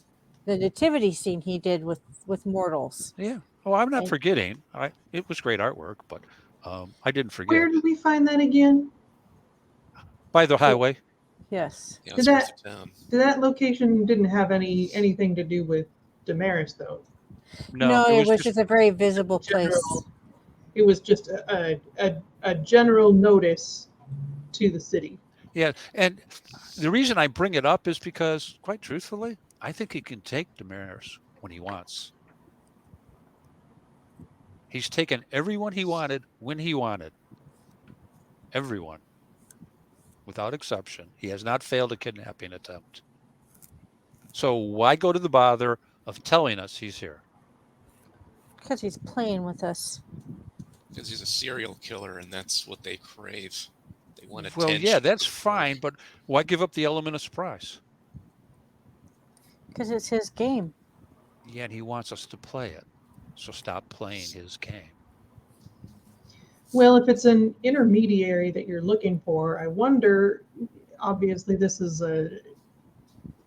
nativity scene he did with mortals. Yeah. Oh, I'm not And- forgetting. It was great artwork, but I didn't forget. Where did we find that again? By the highway. Yes. Yeah, Did it's worth the town. That location didn't have anything to do with Damaris, though. No, it was just a very visible place. general. It was just a general notice to the city. Yeah, and the reason I bring it up is because, quite truthfully, I think he can take Damaris when he wants. He's taken everyone he wanted when he wanted. Everyone, without exception. He has not failed a kidnapping attempt. So why go to the bother of telling us he's here? Because he's playing with us. Because he's a serial killer, and that's what they crave. They want attention. Well, yeah, that's before- fine, but why give up the element of surprise? Because it's his game. Yet he wants us to play it. So stop playing his game. Well, if it's an intermediary that you're looking for, I wonder, obviously this is a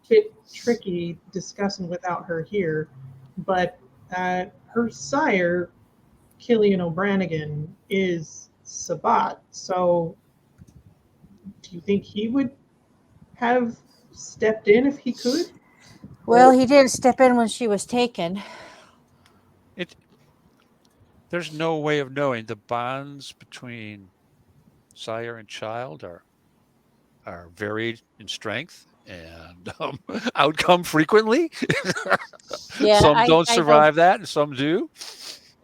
bit tricky discussing without her here, but her sire, Killian O'Branigan, is Sabat. So do you think he would have stepped in if he could? Well, he did step in when she was taken. There's no way of knowing. The bonds between sire and child are varied in strength and outcome frequently. Yeah, some don't I survive that, and some do.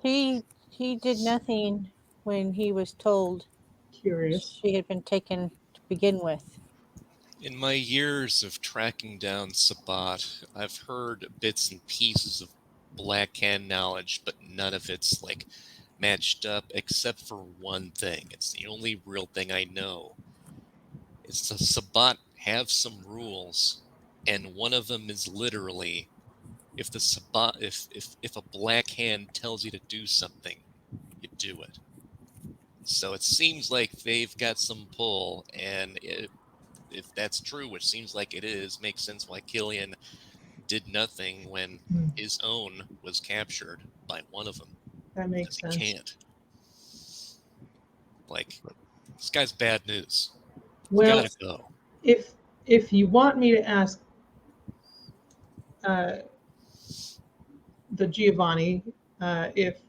He did nothing when he was told Curious. she had been taken to begin with. In my years of tracking down Sabat, I've heard bits and pieces of Black Hand knowledge, but none of it's like matched up except for one thing. It's the only real thing I know. It's the Sabat have some rules, and one of them is literally if the Sabat if a Black Hand tells you to do something, you do it. So it seems like they've got some pull, and if that's true, which seems like it is, makes sense why Killian did nothing when his own was captured by one of them. That makes Because sense. he can't. Like, this guy's bad news. Well, Gotta go. if you want me to ask the Giovanni if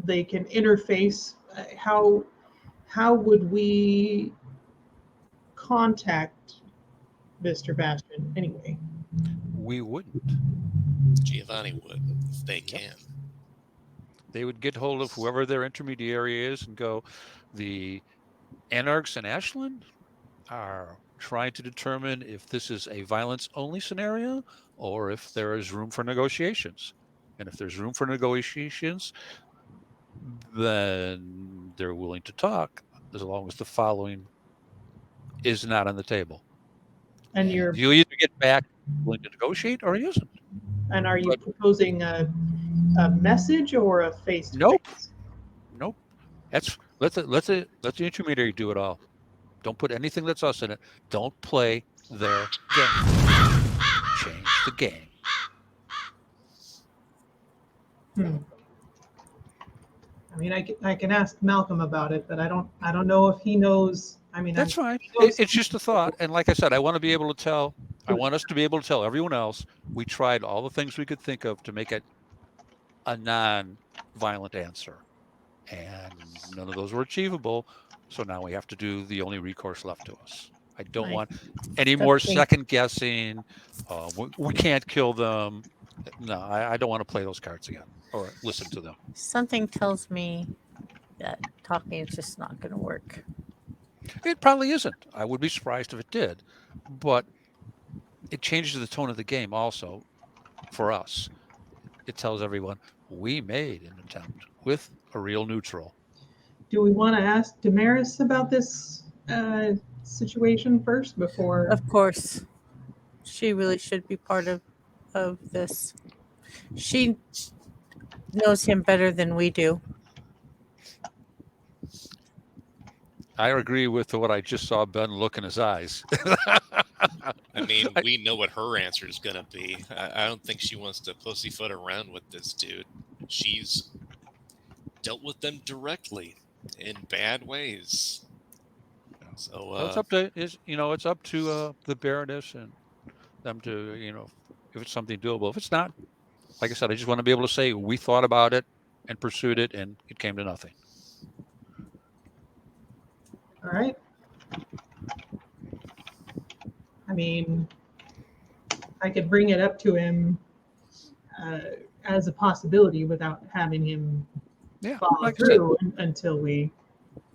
they can interface, how would we contact Mr. Bastion anyway? We wouldn't. Giovanni would, if they can. They would get hold of whoever their intermediary is and go, the Anarchs in Ashland are trying to determine if this is a violence-only scenario or if there is room for negotiations. And if there's room for negotiations, then they're willing to talk as long as the following is not on the table. And you'll either get back willing to negotiate or he isn't. And are you proposing a message or a face-to-face? Nope. That's let the intermediary do it all. Don't put anything that's us in it. Don't play their game. Change the game. I mean, I can ask Malcolm about it, but I don't know if he knows. I mean, that's fine. It's just a thought, and like I said, I want to be able to tell. I want us to be able to tell everyone else we tried all the things we could think of to make it a non-violent answer, and none of those were achievable. So now we have to do the only recourse left to us. I don't want any more second guessing. We can't kill them. No, I don't want to play those cards again or listen to them. Something tells me that talking is just not going to work. It probably isn't. I would be surprised if it did, but it changes the tone of the game also for us. It tells everyone we made an attempt with a real neutral. Do we want to ask Damaris about this situation first before? Of course. She really should be part of this. She knows him better than we do. I agree with what I just saw Ben look in his eyes. I mean, we know what her answer is going to be. I don't think she wants to pussyfoot around with this dude. She's dealt with them directly in bad ways. So well, it's up to the Baroness and them to if it's something doable. If it's not, like I said, I just want to be able to say we thought about it and pursued it, and it came to nothing. All right. I mean, I could bring it up to him as a possibility without having him Yeah, follow like I said, through until we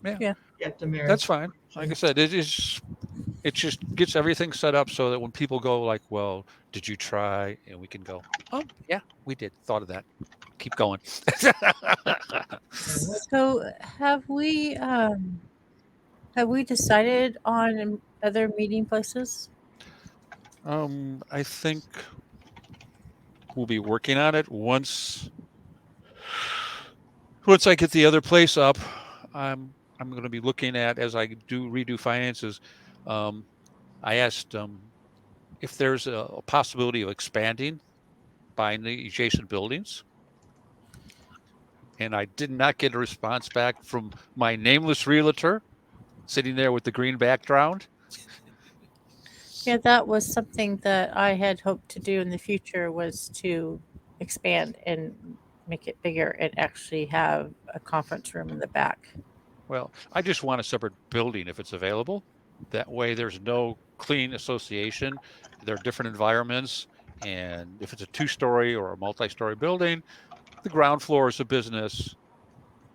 yeah, get to marriage. that's fine. Like I said, it just gets everything set up so that when people go like, well, did you try? And we can go, oh yeah, we did. Thought of that. Keep going. So have we decided on other meeting places? I think we'll be working on it once I get the other place up. I'm going to be looking at, as I redo finances. I asked if there's a possibility of expanding, buying the adjacent buildings, and I did not get a response back from my nameless realtor sitting there with the green background. Yeah, that was something that I had hoped to do in the future, was to expand and make it bigger and actually have a conference room in the back. Well, I just want a separate building if it's available. That way there's no clean association. There are different environments. And if it's a 2-story or a multi-story building, the ground floor is a business.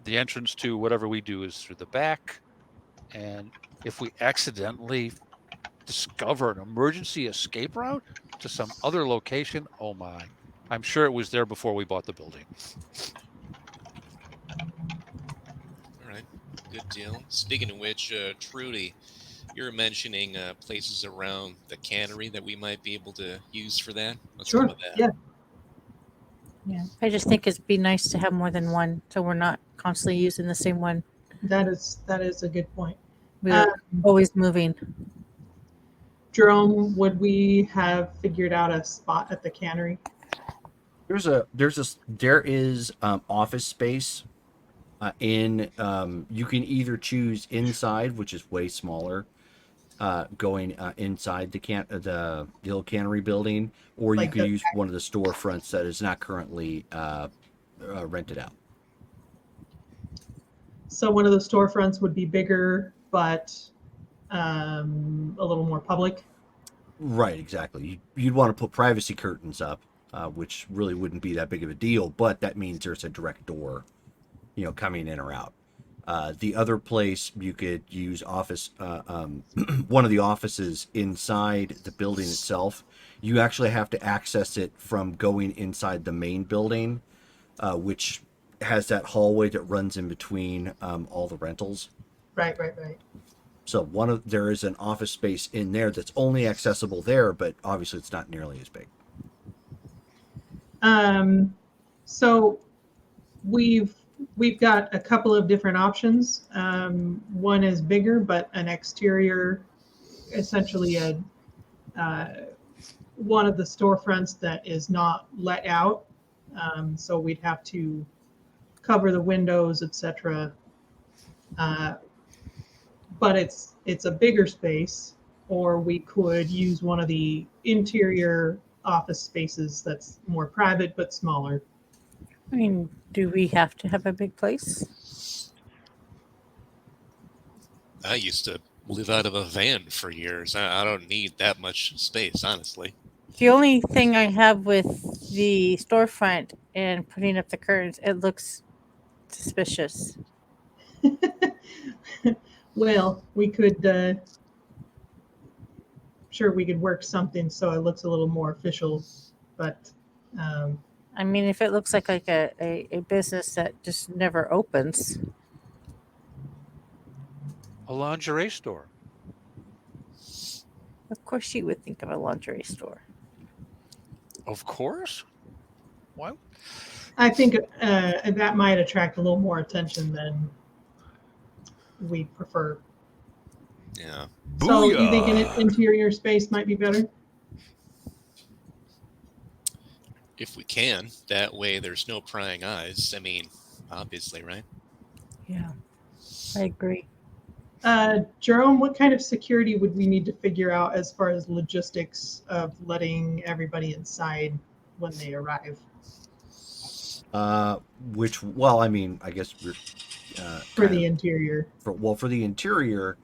The entrance to whatever we do is through the back. And if we accidentally discover an emergency escape route to some other location, oh my, I'm sure it was there before we bought the building. All right, good deal. Speaking of which, Trudy, you're mentioning places around the cannery that we might be able to use for that. Let's Sure. go with that. Yeah. Yeah, I just think it'd be nice to have more than one, so we're not constantly using the same one. That is a good point. We're always moving. Jerome, would we have figured out a spot at the cannery? There is office space in you can either choose inside, which is way smaller, going inside the old cannery building, or you Like could the use one of the storefronts that is not currently rented out. So one of the storefronts would be bigger, but a little more public. Right, exactly. You'd want to put privacy curtains up, which really wouldn't be that big of a deal, but that means there's a direct door, coming in or out. The other place you could use office, one of the offices inside the building itself. You actually have to access it from going inside the main building, which has that hallway that runs in between all the rentals. Right. So there is an office space in there that's only accessible there, but obviously it's not nearly as big. So we've got a couple of different options. One is bigger, but an exterior, essentially one of the storefronts that is not let out. So we'd have to cover the windows, etc. But it's a bigger space, or we could use one of the interior office spaces that's more private but smaller. I mean, do we have to have a big place? I used to live out of a van for years. I don't need that much space, honestly. The only thing I have with the storefront and putting up the curtains, it looks suspicious. Well, we could sure we could work something so it looks a little more official, but I mean, if it looks like a business that just never opens. A lingerie store. Of course you would think of a lingerie store. Of course. Why? I think that might attract a little more attention than we prefer. Yeah. So you think an interior space might be better? If we can, that way there's no prying eyes. I mean, obviously, right? Yeah, I agree. Jerome, what kind of security would we need to figure out as far as logistics of letting everybody inside? when they arrive Which, well, I mean, I guess we're for the interior. for the interior,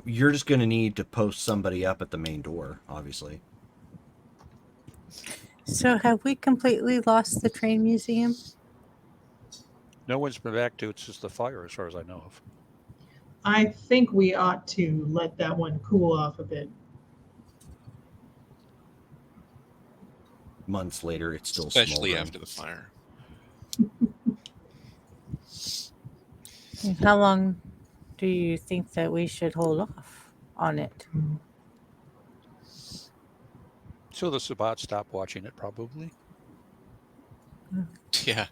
you're just going to need to post somebody up at the main door, obviously. So have we completely lost the train museum? No one's been back to it since the fire, as far as I know of. I think we ought to let that one cool off a bit. Months later, it's still Especially smoldering. after the fire. And how long do you think that we should hold off on it? So the Sabbats stop watching it, probably. Yeah.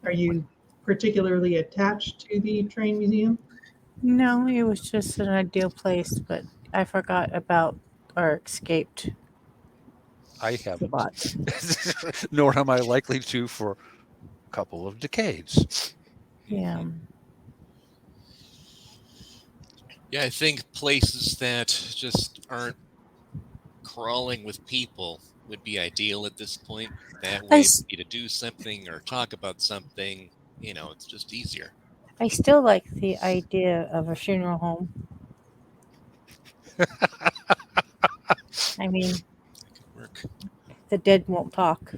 Are you particularly attached to the train museum? No, it was just an ideal place, but I forgot about or escaped I the haven't. bots. Nor am I likely to for a couple of decades. Yeah. Yeah, I think places that just aren't crawling with people would be ideal at this point. That way, if you need to do something or talk about something, it's just easier. I still like the idea of a funeral home. I mean, That could work. the dead won't talk.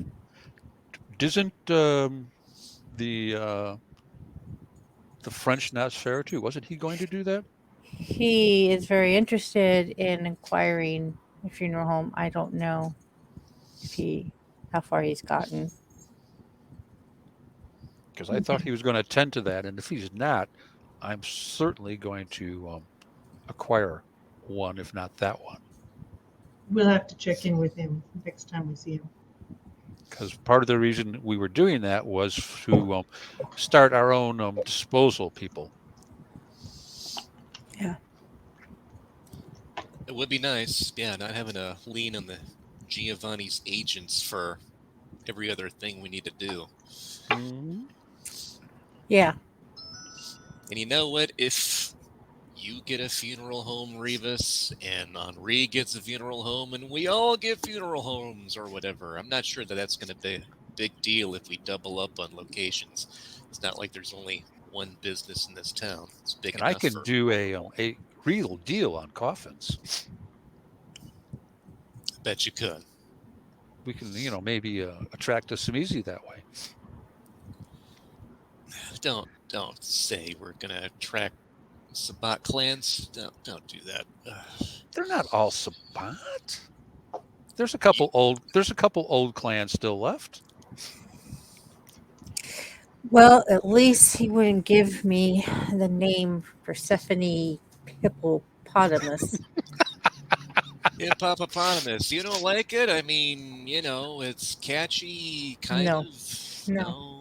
Isn't the French Nasfair too? Wasn't he going to do that? He is very interested in acquiring a funeral home. I don't know how far he's gotten. Because I thought he was going to attend to that, and if he's not, I'm certainly going to acquire one, if not that one. We'll have to check in with him next time we see him. Because part of the reason we were doing that was to start our own disposal people. Yeah. It would be nice, not having to lean on the Giovanni's agents for every other thing we need to do. Mm-hmm. Yeah. And you know what? If you get a funeral home, Revis, and Henri gets a funeral home, and we all get funeral homes or whatever, I'm not sure that that's going to be a big deal if we double up on locations. It's not like there's only one business in this town. It's big And enough. I can do a real deal on coffins. I bet you could. We can, maybe attract us some easy that way. Don't say we're going to attract Sabbat clans. Don't do that. They're not all Sabbat. There's a couple old clans still left. Well, at least he wouldn't give me the name Persephone Hippopotamus. Hippopotamus. You don't like it? I mean, it's catchy, kind No. of. No.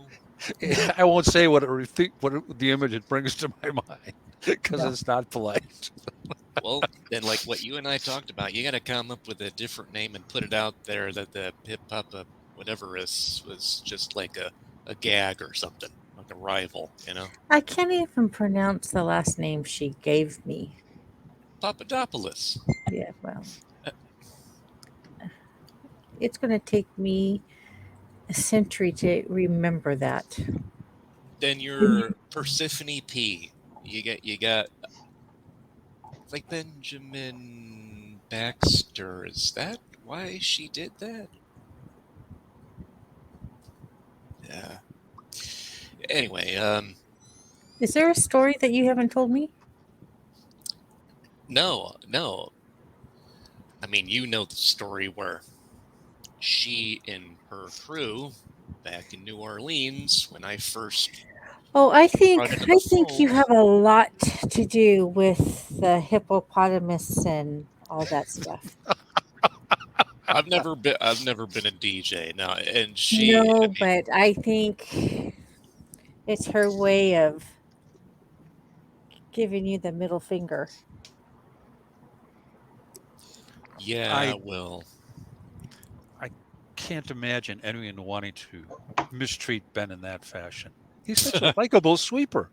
I won't say what the image it brings to my mind because it's not polite. Well, then, like what you and I talked about, you got to come up with a different name and put it out there that the Hip Papa whatever was just like a gag or something, like a rival, I can't even pronounce the last name she gave me. Papadopoulos. Yeah, well, it's going to take me a century to remember that. Then you're Persephone P. You got like Benjamin Baxter. Is that why she did that? Yeah. Anyway, Is there a story that you haven't told me? No. I mean, you know the story where she and her crew back in New Orleans when I first. Oh, I think brought it to the you fold. have a lot to do with the hippopotamus and all that stuff. I've never been a DJ now, and she. No, but I think it's her way of giving you the middle finger. Yeah, well, I can't imagine anyone wanting to mistreat Ben in that fashion. He's such a likable sweeper.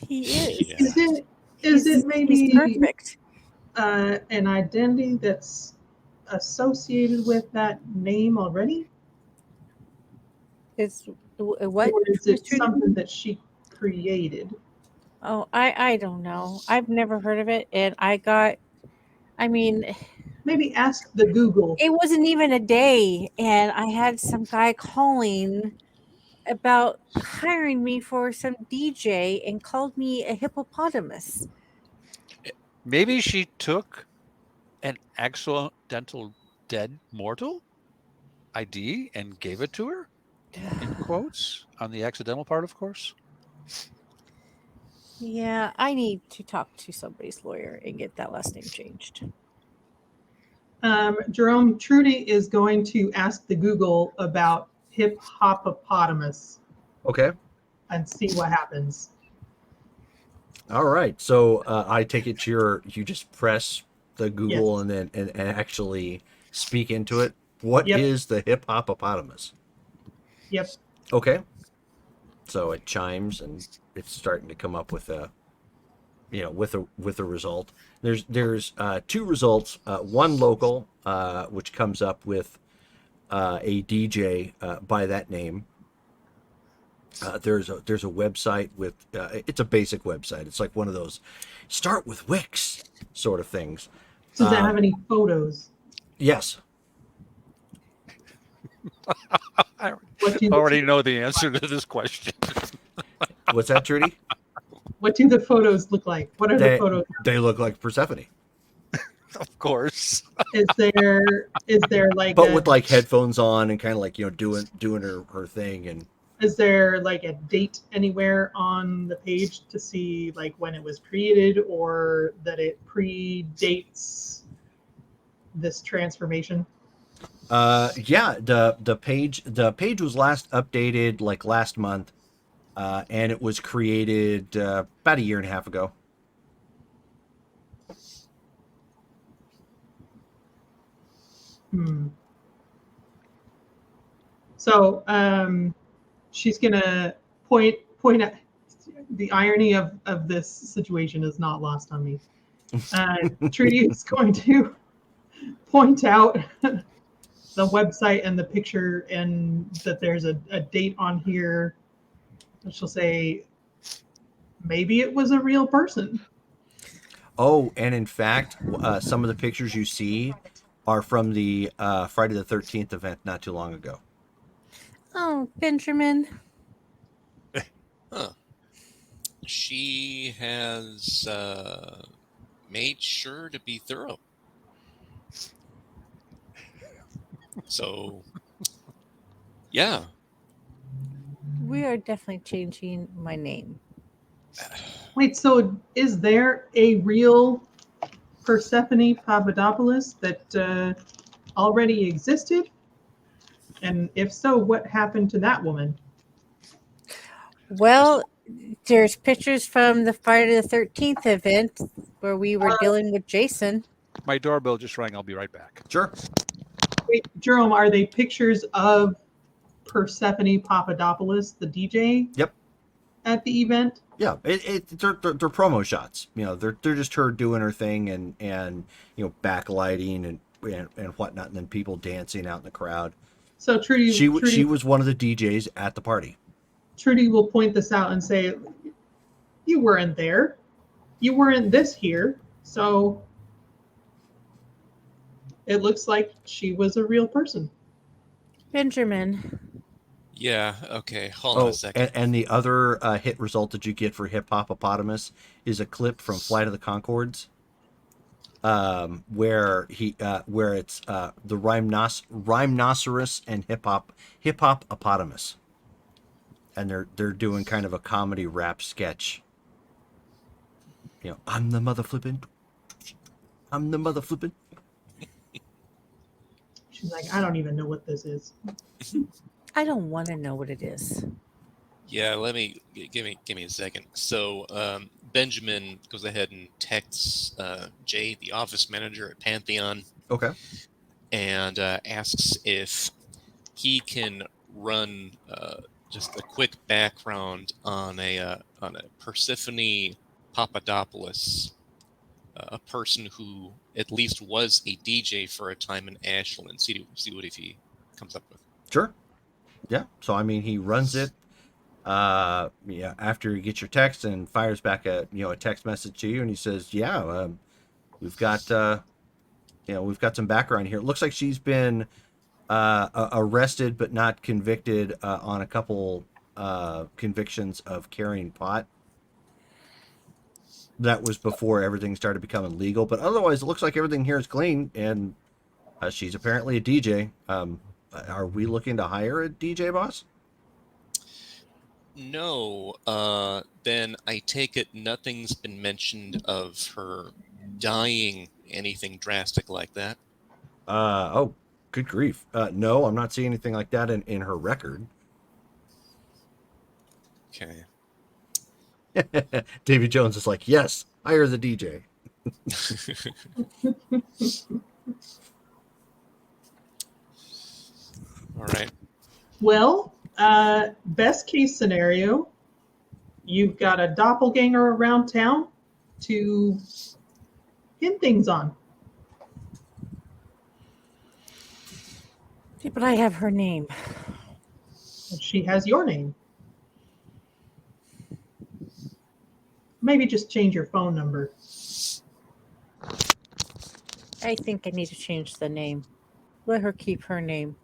He is. Yeah. Is it maybe He's perfect. an identity that's associated with that name already? It's what? Or is Miss it Trudy? something that she created? Oh, I don't know. I've never heard of it, and I mean, Maybe ask the Google. it wasn't even a day, and I had some guy calling about hiring me for some DJ and called me a hippopotamus. Maybe she took an accidental dead mortal ID and gave it to her, in quotes, on the accidental part, of course. Yeah, I need to talk to somebody's lawyer and get that last name changed. Jerome, Trudy is going to ask the Google about hip hopopotamus Okay. and see what happens. All right. So I take it you just press the Google Yes. and then and actually speak into it. What Yep. is the hip hoppopotamus? Yep. Okay. So it chimes and it's starting to come up with a with a result. There's two results. One local, which comes up with a DJ by that name. There's a website with it's a basic website. It's like one of those start with Wix sort of things. Does that have any photos? Yes. I What do already know the answer to this question. What's that, Trudy? what do the photos look like? What are the photos? They look like Persephone, Of course. Is there like but a with like headphones on and kind of like doing her thing. And is there like a date anywhere on the page to see like when it was created or that it predates this transformation? Yeah, the page was last updated like last month, and it was created about a year and a half ago. So she's gonna point at the irony of this situation is not lost on me. Trudy is going to point out the website and the picture and that there's a date on here. And she'll say, maybe it was a real person. Oh, and in fact, some of the pictures you see are from the Friday the 13th event not too long ago. Oh, Benjamin. Huh. She has made sure to be thorough. So, yeah. We are definitely changing my name. Wait, so is there a real Persephone Papadopoulos that already existed? And if so, what happened to that woman? Well, there's pictures from the Friday the 13th event where we were dealing with Jason. My doorbell just rang. I'll be right back. Sure. Wait, Jerome, are they pictures of Persephone Papadopoulos, the DJ? Yep. At the event? Yeah, they're promo shots. You know, they're just her doing her thing and backlighting and whatnot, and then people dancing out in the crowd. So Trudy She was one of the DJs at the party. Trudy will point this out and say, you weren't there. You weren't this here. So it looks like she was a real person. Benjamin. Yeah, okay. Hold on a second. And the other hit result that you get for hip hoppopotamus is a clip from Flight of the Conchords, where it's the rhinoceros and hip hopopotamus, and they're doing kind of a comedy rap sketch. You know, I'm the mother flippin'. She's like, I don't even know what this is. I don't want to know what it is. Yeah, give me a second. So Benjamin goes ahead and texts Jay, the office manager at Pantheon. Okay. And asks if he can run just a quick background on a Persephone Papadopoulos a person who at least was a DJ for a time in Ashland. See what if he comes up with. Sure. Yeah. So I mean, he runs it. Yeah. After he gets your text and fires back a text message to you, and he says, "Yeah, we've got we've got some background here. It looks like she's been arrested but not convicted on a couple convictions of carrying pot. That was before everything started becoming legal, but otherwise, it looks like everything here is clean, and she's apparently a DJ. Are we looking to hire a DJ, boss?" No, then I take it nothing's been mentioned of her dying, anything drastic like that. Oh, good grief. No, I'm not seeing anything like that in her record. Okay. Davy Jones is like, yes, hire the DJ. All right. Well, best case scenario, you've got a doppelganger around town to pin things on. Yeah, but I have her name. She has your name. Maybe just change your phone number. I think I need to change the name. Let her keep her name.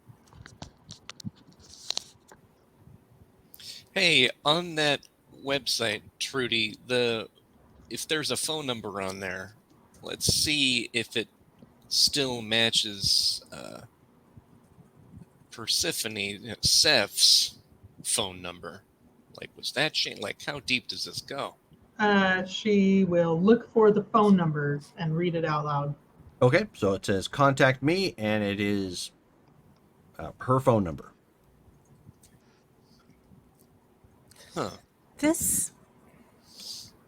Hey, on that website, Trudy, if there's a phone number on there, let's see if it still matches Persephone, Seth's phone number. Like, was that changed? Like, how deep does this go? She will look for the phone number and read it out loud. Okay, so it says contact me, and it is her phone number. Huh. This.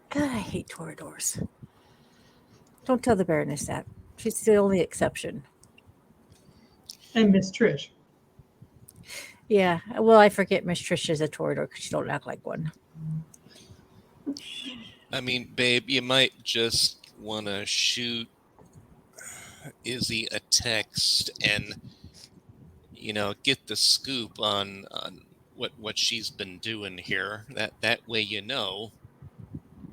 God, I hate Toreadors. Don't tell the Baroness that. She's the only exception. And Miss Trish. Yeah, well, I forget Miss Trish is a Toreador because she don't act like one. I mean, babe, you might just want to shoot Izzy a text and, get the scoop on what she's been doing here. That way you know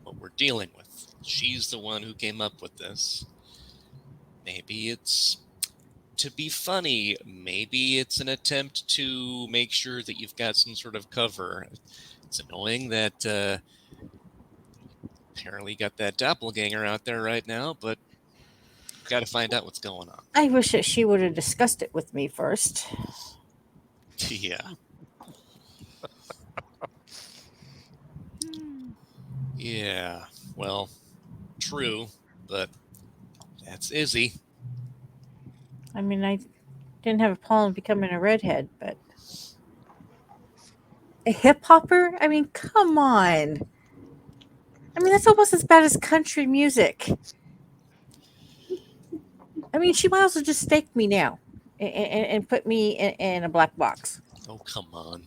what we're dealing with. She's the one who came up with this. Maybe it's to be funny. Maybe it's an attempt to make sure that you've got some sort of cover. It's annoying that apparently got that doppelganger out there right now, but got to find out what's going on. I wish that she would have discussed it with me first. Yeah. Yeah, well, true, but that's Izzy. I mean, I didn't have a problem becoming a redhead, but a hip hopper? I mean, come on. I mean, that's almost as bad as country music. I mean, she might as well just stake me now and put me in a black box. Oh, come on.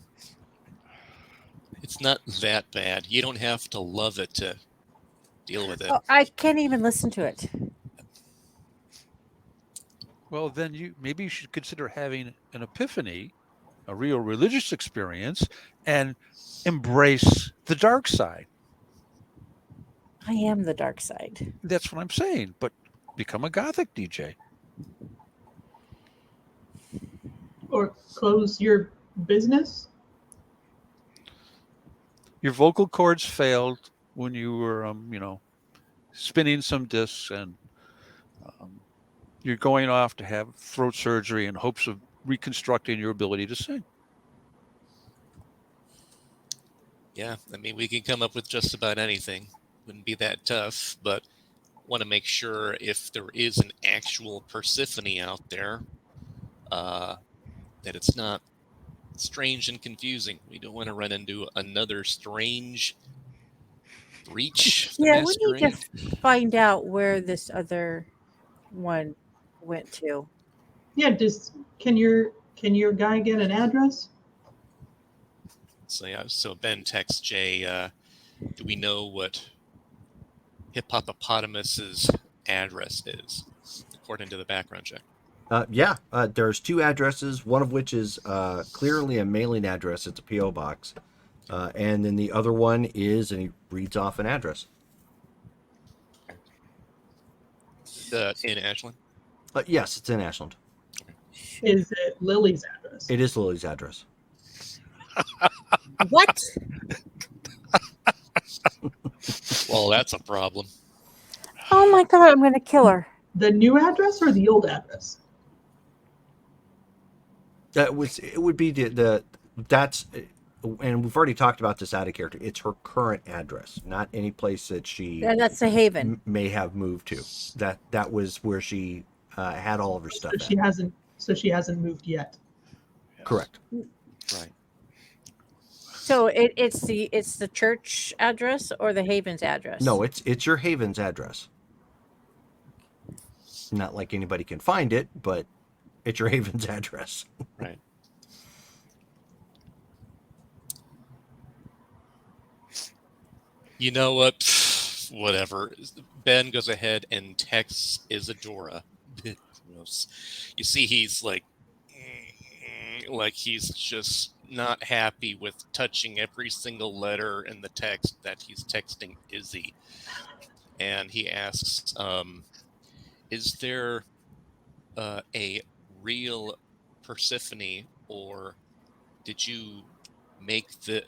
It's not that bad. You don't have to love it to deal with it. Oh, I can't even listen to it. Well, then maybe you should consider having an epiphany, a real religious experience, and embrace the dark side. I am the dark side. That's what I'm saying. But become a Gothic DJ. Or close your business. Your vocal cords failed when you were, spinning some discs, and you're going off to have throat surgery in hopes of reconstructing your ability to sing. Yeah, I mean, we can come up with just about anything. Wouldn't be that tough, but want to make sure if there is an actual Persephone out there, that it's not strange and confusing. We don't want to run into another strange breach. Yeah, we need to find out where this other one went to. Yeah, can your guy get an address? So Ben texts Jay, do we know what Hippopotamus's address is, according to the background check. There's 2 addresses, one of which is clearly a mailing address. It's a P.O. box. And then the other one is, and he reads off an address. In Ashland? Yes, it's in Ashland. Is it Lily's address? It is Lily's address. What? Well, that's a problem. Oh my god, I'm gonna kill her. The new address or the old address? It would be that's, and we've already talked about this out of character. It's her current address, not any place that she And that's the Haven. may have moved to. That was where she had all of her stuff. So she hasn't moved yet. Correct. Right. So it's the church address or the Haven's address? No, it's your Haven's address. Not like anybody can find it, but it's your Haven's address. Right. You know what? Whatever. Ben goes ahead and texts Isadora. Gross. You see, he's like he's just not happy with touching every single letter in the text that he's texting Izzy. And he asks, is there a real Persephone, or did you make the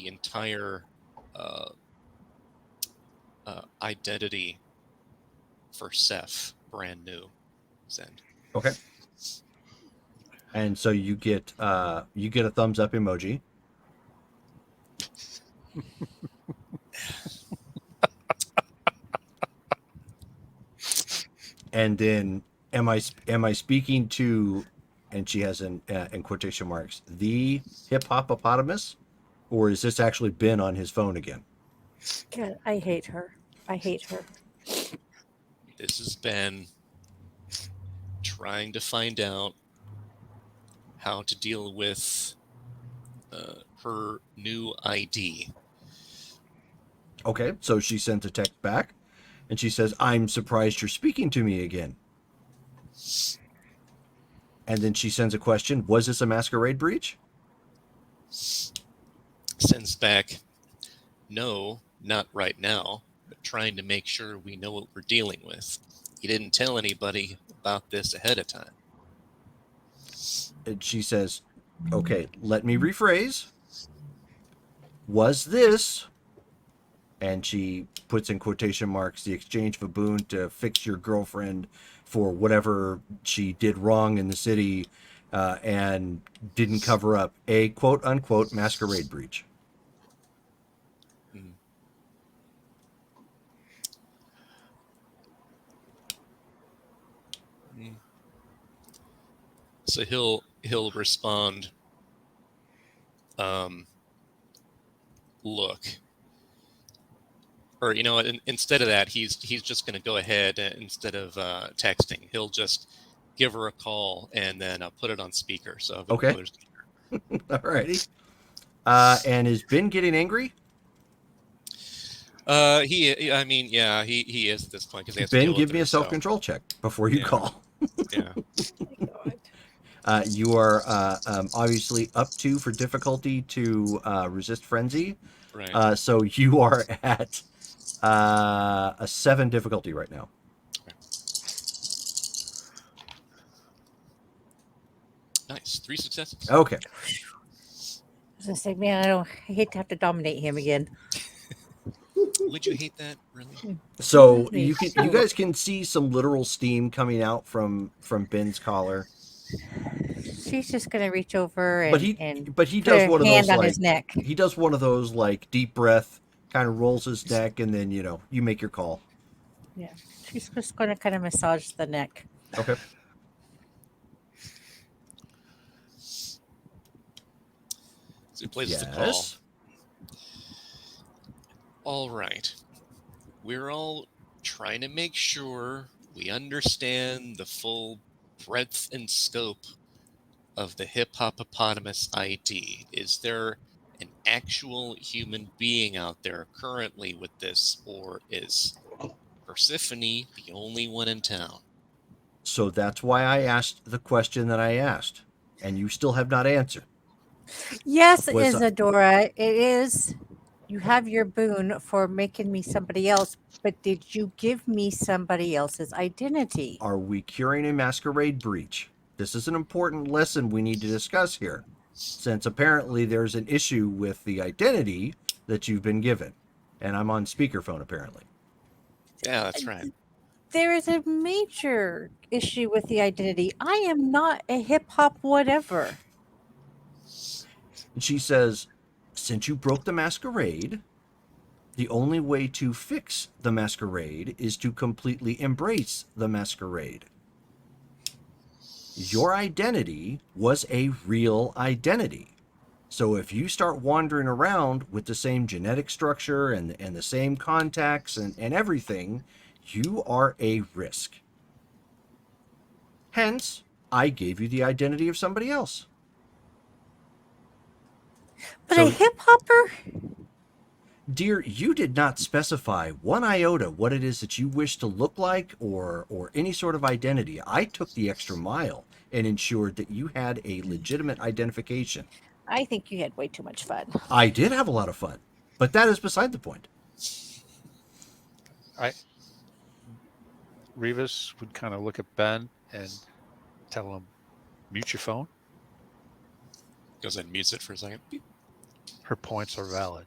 entire identity for Seth brand new? Send. Okay. And so you get a thumbs up emoji. And then am I speaking to, and she has in quotation marks, the hip hopopotamus, or is this actually Ben on his phone again? God, I hate her. This has been trying to find out how to deal with her new ID. Okay, so she sends a text back, and she says, "I'm surprised you're speaking to me again." And then she sends a question, "Was this a masquerade breach?" Sends back, "No, not right now, but trying to make sure we know what we're dealing with. You didn't tell anybody about this ahead of time." And she says, "Okay, let me rephrase. Was this," and she puts in quotation marks, "the exchange of a boon to fix your girlfriend for whatever she did wrong in the city and didn't cover up, a quote unquote masquerade breach?" So he'll respond, look, or you know what? Instead of that, he's just going to go ahead and, instead of texting, he'll just give her a call and then put it on speaker. So okay, alrighty. And is Ben getting angry? He is at this point because he has to Ben, deal give with me her, a self-control check before you call. Yeah. You are obviously up 2 for difficulty to resist frenzy. Right. So you are at a 7 difficulty right now. Okay. Nice. 3 successes. Okay. I was gonna say, man, I hate to have to dominate him again. Would you hate that, really? So you guys can see some literal steam coming out from Ben's collar. She's just gonna reach over and But he put does her one of hand those on like his neck. he does one of those like deep breath, kind of rolls his neck, and then you make your call. Yeah, she's just gonna kind of massage the neck. Okay. So he places the call. All right. We're all trying to make sure we understand the full breadth and scope of the hip hopopotamus ID. Is there an actual human being out there currently with this, or is Persephone the only one in town? So that's why I asked the question that I asked, and you still have not answered. Yes, Was- Isadora, it is. You have your boon for making me somebody else, but did you give me somebody else's identity? Are we curing a masquerade breach? This is an important lesson we need to discuss here, since apparently there's an issue with the identity that you've been given. And I'm on speakerphone, apparently. Yeah, that's right. There is a major issue with the identity. I am not a hip hop whatever. And she says, since you broke the masquerade, the only way to fix the masquerade is to completely embrace the masquerade. Your identity was a real identity. So if you start wandering around with the same genetic structure and the same contacts and everything, you are a risk. Hence, I gave you the identity of somebody else. But So- a hip hopper? Dear, you did not specify one iota what it is that you wish to look like or any sort of identity. I took the extra mile and ensured that you had a legitimate identification. I think you had way too much fun. I did have a lot of fun, but that is beside the point. Revis would kind of look at Ben and tell him, mute your phone. Goes ahead and mutes it for a second. Beep. Her points are valid.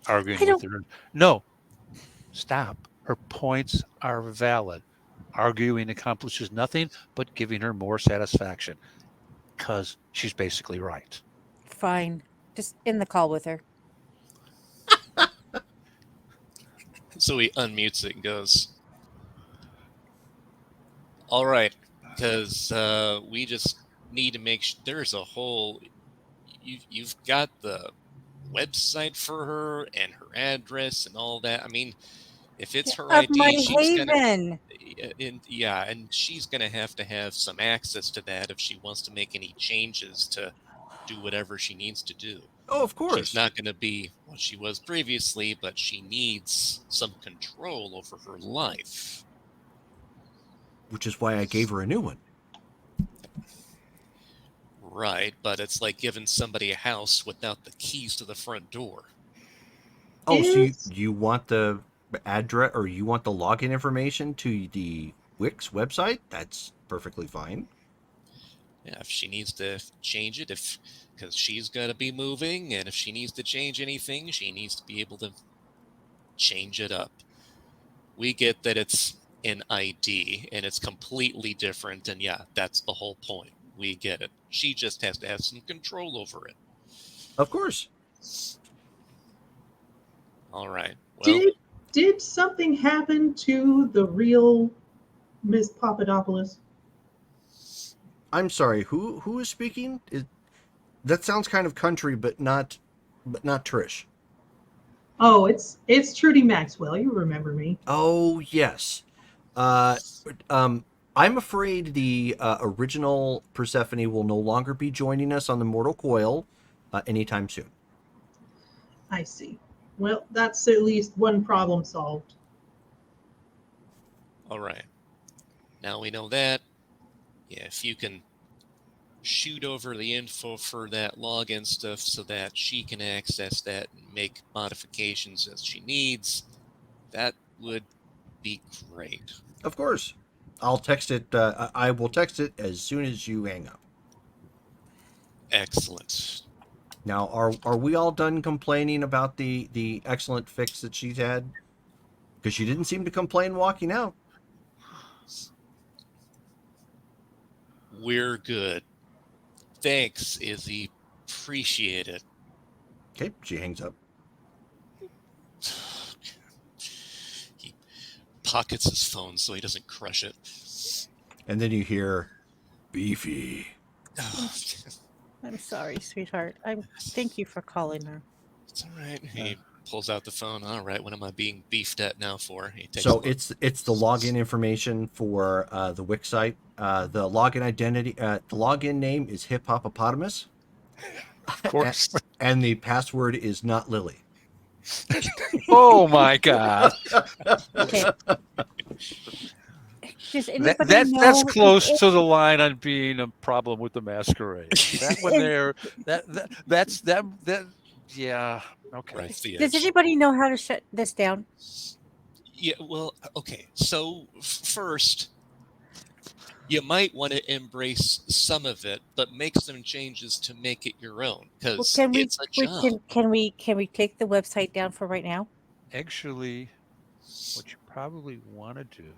Arguing I with her. No. Stop. Her points are valid. Arguing accomplishes nothing but giving her more satisfaction. Because she's basically right. Fine. Just end the call with her. So he unmutes it and goes, all right, because we just need to make sure there's a whole, you've got the website for her and her address and all that. I mean, if it's her Of ID, my she's gonna, haven. and she's gonna have to have some access to that if she wants to make any changes to do whatever she needs to do. Oh, of course. She's not going to be what she was previously, but she needs some control over her life. Which is why I gave her a new one. Right, but it's like giving somebody a house without the keys to the front door. Oh, so Is- you want the address or you want the login information to the Wix website? That's perfectly fine. Yeah, if she needs to change it, because she's going to be moving, and if she needs to change anything, she needs to be able to change it up. We get that it's an ID, and it's completely different, and yeah, that's the whole point. We get it. She just has to have some control over it. Of course. All right. Well, Did something happen to the real Miss Papadopoulos? I'm sorry. Who is speaking? That sounds kind of country, but not Trish. Oh, it's Trudy Maxwell. You remember me. Oh yes. I'm afraid the original Persephone will no longer be joining us on the Mortal Coil anytime soon. I see. Well, that's at least one problem solved. all right. Now we know that. Yeah, if you can shoot over the info for that login stuff so that she can access that and make modifications as she needs, that would be great. Of course. I'll text it. I will text it as soon as you hang up. Excellent. Now, are we all done complaining about the excellent fix that she's had? Because she didn't seem to complain walking out. We're good. Thanks, Izzy. Appreciate it. Okay, she hangs up. He pockets his phone so he doesn't crush it. And then you hear, beefy. I'm sorry, sweetheart. Thank you for calling her. It's all right. He pulls out the phone. All right, what am I being beefed at now for? He takes a So look. it's the login information for the Wix site. The login identity, the login name is Hip Hopopotamus. Of course. And the password is not Lily. Oh my God. Okay. Does That, anybody that that's know? close to the line on being a problem with the masquerade. That one Is, there, that yeah, okay. Right, it's the does edge. anybody know how to shut this down? Yeah, well, okay. So first, you might want to embrace some of it, but make some changes to make it your own, Well, because can we it's a we job. can we take the website down for right now? Actually, what you probably want to do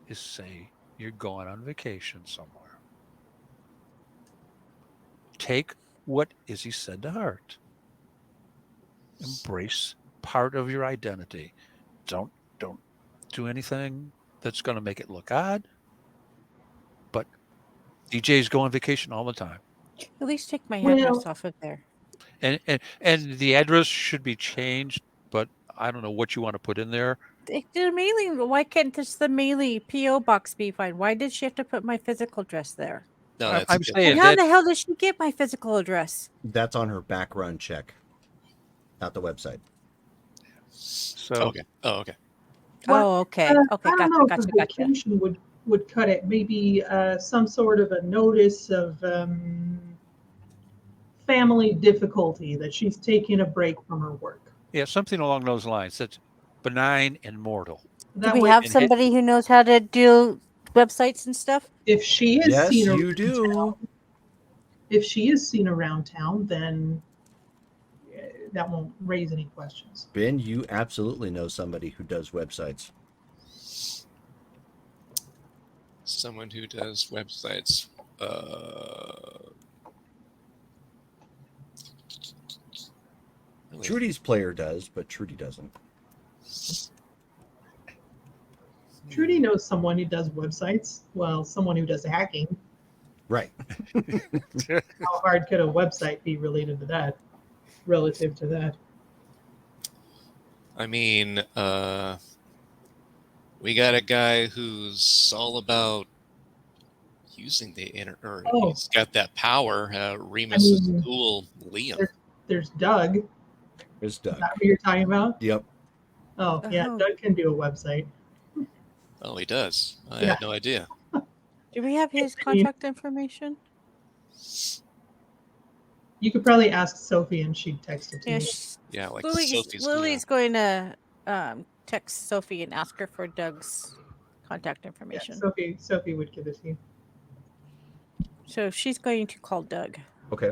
is say you're going on vacation somewhere. Take what Izzy said to heart. Embrace part of your identity. Don't do anything that's going to make it look odd. But DJs go on vacation all the time, At least take my address Well, off of there. and the address should be changed. But I don't know what you want to put in there. The mailing. Why can't just the mailing PO box be fine? Why did she have to put my physical address there? No, I'm, that's a I'm good And saying point. how that the hell did she get my physical address? That's on her background check, not the website. so. Okay. Oh, okay. well, Oh, okay. Okay, I don't gotcha, know if a gotcha, gotcha. vacation would cut it. Maybe some sort of a notice of family difficulty that she's taking a break from her work. Yeah, something along those lines. That's benign and mortal. Do That we way, have And hit, somebody who knows how to do websites and stuff? if she is Yes, seen you around do. town, if she is seen around town, then that won't raise any questions. Ben, you absolutely know somebody who does websites. Someone who does websites. Really? Trudy's player does, but Trudy doesn't. Trudy knows someone who does websites. Well, someone who does hacking. Right. How hard could a website be related to that? Relative to that? I mean, we got a guy who's all about using the internet, or Oh. he's got that power. Remus's mean, ghoul, Liam. There's Doug. There's Is Doug. that what you're talking about? Yep. Oh, yeah, Oh. Doug can do a website. Oh, he does. I Yeah. had no idea. Do we have his contact information? You could probably ask Sophie and she'd text it to Yeah, you. Yeah, like Lily's Sophie's. going to text Sophie and ask her for Doug's contact Yeah, information. Sophie would give it to you. So she's going to call Doug. Okay.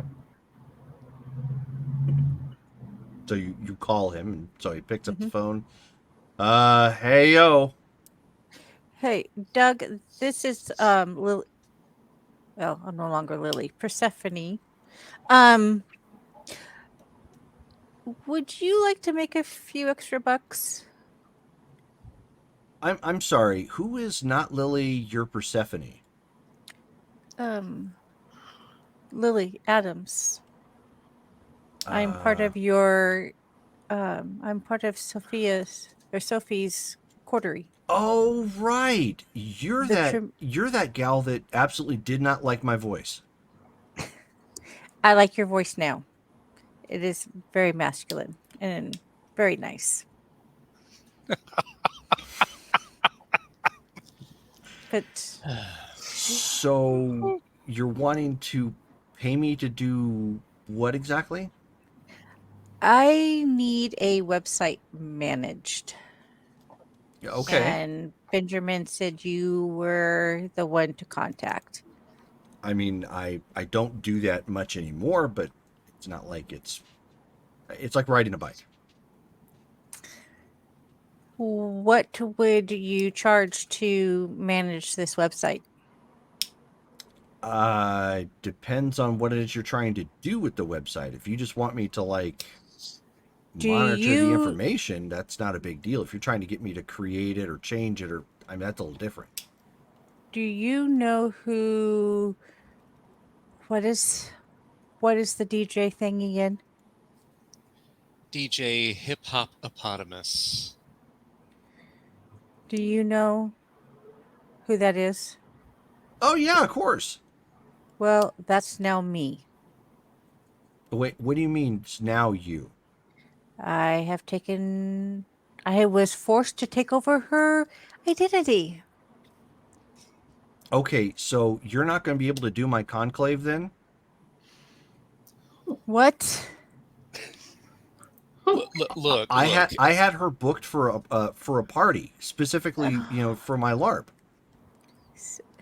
So you call him, and so he picks up the phone. Hey yo. Hey, Doug, this is Lily. Well, I'm no longer Lily. Persephone. Would you like to make a few extra bucks? I'm sorry. Who is not Lily? Your Persephone. Lily Adams. I'm part of your. I'm part of Sophie's coterie. Oh right. You're The you're that gal that absolutely did not like my voice. I like your voice now. It is very masculine and very nice. But So you're wanting to pay me to do what exactly? I need a website managed. Okay. And Benjamin said you were the one to contact. I mean, I don't do that much anymore, but it's not like it's like riding a bike. What would you charge to manage this website? Depends on what it is you're trying to do with the website. If you just want me to like Do monitor the you- information, that's not a big deal. If you're trying to get me to create it or change it, or I mean, that's a little different. Do you know who? What is the DJ thing again? DJ Hip Hop Eponymous. Do you know who that is? Oh yeah, of course. Well, that's now me. Wait, what do you mean it's now you? I have taken I was forced to take over her identity. Okay, so you're not going to be able to do my conclave then? What? Look, I had her booked for a party specifically, for my LARP.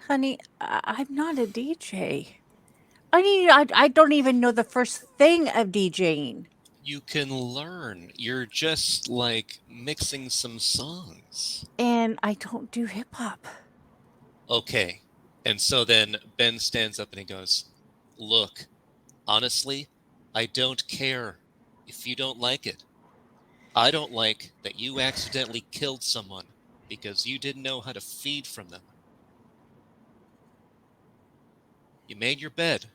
Honey, I'm not a DJ. I don't even know the first thing of DJing. you can learn. You're just like mixing some songs. And I don't do hip hop. Okay. And so then Ben stands up and he goes, "Look, honestly, I don't care if you don't like it. I don't like that you accidentally killed someone because you didn't know how to feed from them. You made your bed.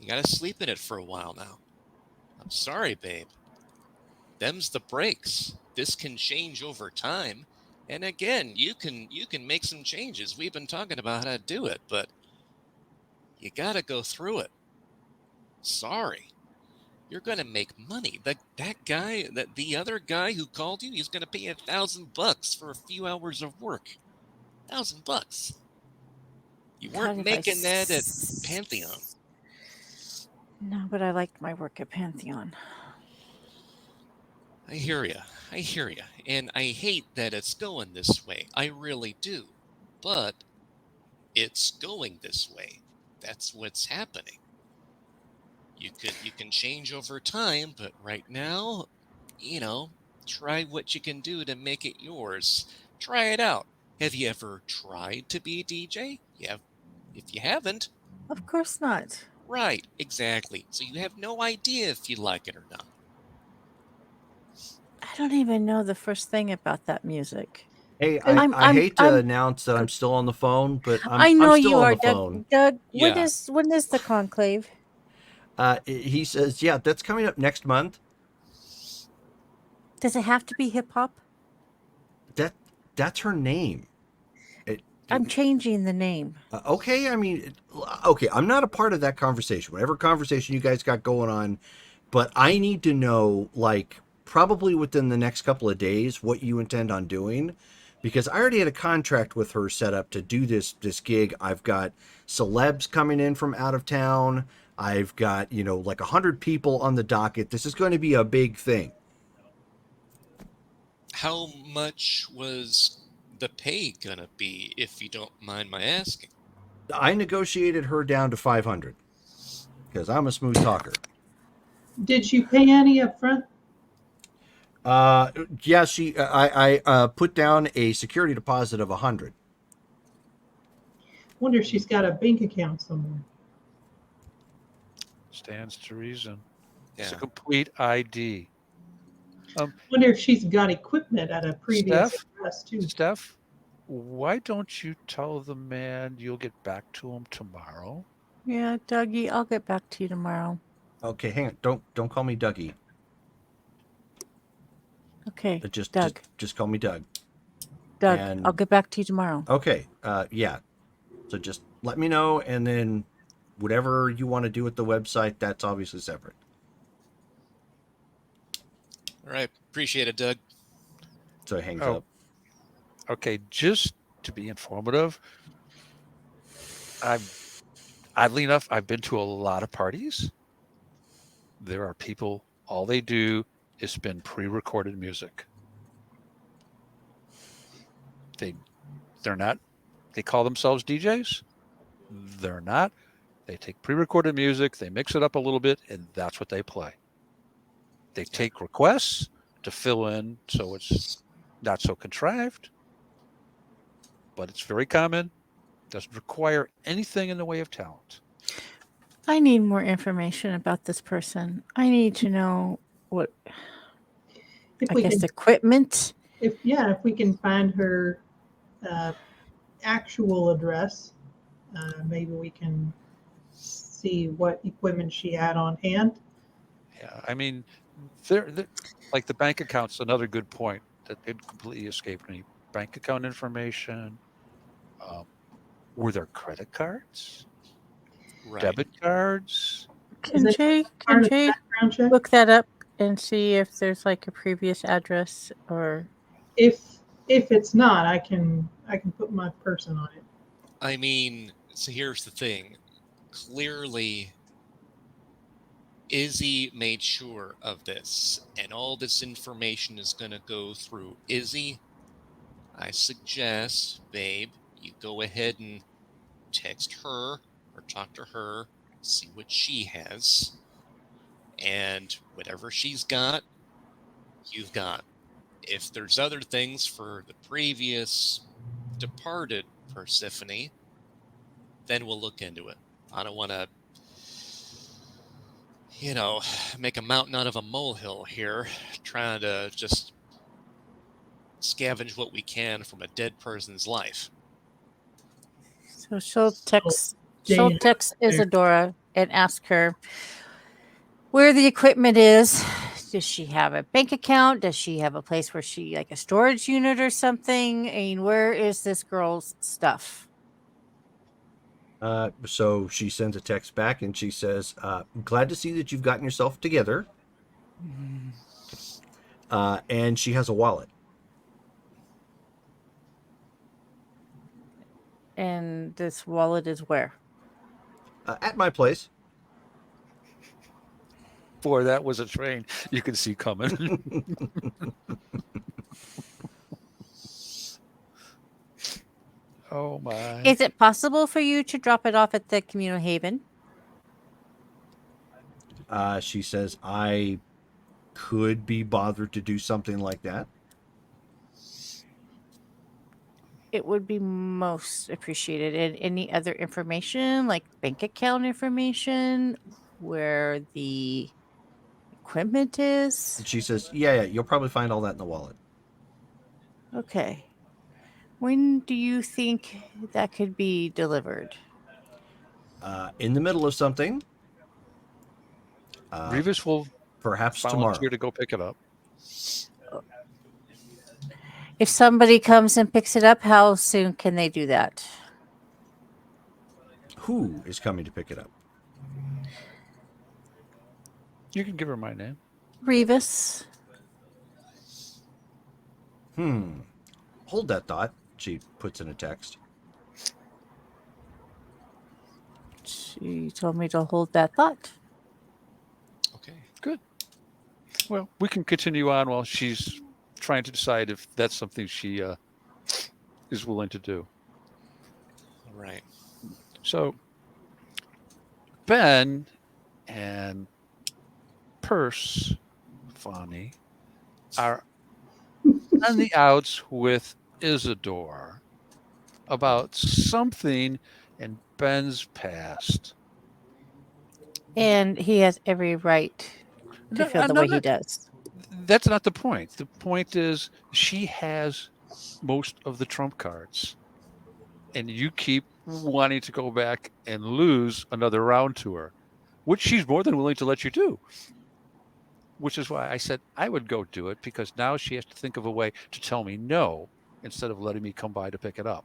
You gotta sleep in it for a while now. I'm sorry, babe. Them's the breaks. This can change over time. And again, you can make some changes. We've been talking about how to do it, but you gotta go through it. Sorry. You're gonna make money. The other guy who called you, he's gonna pay you $1,000 for a few hours of work. $1,000. You weren't God, if I making that at s- Pantheon. No, but I liked my work at Pantheon. I hear ya. And I hate that it's going this way. I really do. But it's going this way. That's what's happening. You can change over time, but right now, try what you can do to make it yours. Try it out. Have you ever tried to be a DJ? Yeah. If you haven't, Of course not. right, exactly. So you have no idea if you like it or not. I don't even know the first thing about that music. Hey, I'm- I hate to I'm- announce that I'm still on the phone, but I I'm know still you on are, the phone. Doug. Yeah. When is the conclave? He says, yeah, that's coming up next month. Does it have to be hip hop? That's her name. I'm changing the name. Okay, I mean, okay, I'm not a part of that conversation, whatever conversation you guys got going on, but I need to know, like, probably within the next couple of days what you intend on doing, because I already had a contract with her set up to do this gig. I've got celebs coming in from out of town. I've got, like 100 people on the docket. This is going to be a big thing. How much was the pay gonna be, if you don't mind my asking? I negotiated her down to 500 because I'm a smooth talker. Did you pay any up front? Yeah, I put down a security deposit of 100. Wonder if she's got a bank account somewhere. Stands to reason. It's Yeah. a complete ID. Wonder if she's got equipment at a previous Steph? address too. Steph, why don't you tell the man you'll get back to him tomorrow? Yeah, Dougie, I'll get back to you tomorrow. Okay, hang on. Don't call me Dougie. Okay, Just Doug. just call me Doug. Doug, and- I'll get back to you tomorrow. Okay. Yeah. So just let me know, and then whatever you want to do with the website, that's obviously separate. All right, appreciate it, Doug. So it hangs Oh. up. Okay, just to be informative, oddly enough, I've been to a lot of parties. There are people, all they do is spin pre-recorded music. They're not, they call themselves DJs. They're not. They take pre-recorded music, they mix it up a little bit, and that's what they play. They take requests to fill in so it's not so contrived, but it's very common. Doesn't require anything in the way of talent. I need more information about this person. I need to know what, If I we guess, can, equipment. if we can find her actual address, maybe we can see what equipment she had on hand. Yeah, I mean, they're like the bank account's another good point that did completely escape me. Bank account information. Were there credit cards, Right. debit cards? Can it Jay part of the background check? look that up and see if there's like a previous address or if it's not, I can put my person on it. I mean, so here's the thing. Clearly, Izzy made sure of this, and all this information is going to go through Izzy. I suggest, babe, you go ahead and text her or talk to her, see what she has, and whatever she's got, you've got. If there's other things for the previous departed Persephone, then we'll look into it. I don't want to, make a mountain out of a molehill here, trying to just scavenge what we can from a dead person's life. So she'll Jade, text Isadora and ask her where the equipment is. Does she have a bank account? Does she have a place where she like a storage unit or something? I mean, where is this girl's stuff? So she sends a text back and she says, glad to see that you've gotten yourself together. And she has a wallet. And this wallet is where? At my place. Boy, that was a train you can see coming. Oh my. Is it possible for you to drop it off at the communal haven? She says, I could be bothered to do something like that. It would be most appreciated. And any other information, like bank account information, where the equipment is? And she says, yeah, you'll probably find all that in the wallet. Okay. When do you think that could be delivered? In the middle of something. Revis will Perhaps tomorrow. volunteer to go pick it up. If somebody comes and picks it up, how soon can they do that? Who is coming to pick it up? You can give her my name. Revis. Hold that thought. She puts in a text. She told me to hold that thought. Okay. Good. Well, we can continue on while she's trying to decide if that's something she is willing to do. All right. So, Ben and Persephone are on the outs with Isidore about something in Ben's past. And he has every right to feel the way he does. That's not the point. The point is she has most of the trump cards. And you keep wanting to go back and lose another round to her, which she's more than willing to let you do. Which is why I said I would go do it, because now she has to think of a way to tell me no instead of letting me come by to pick it up.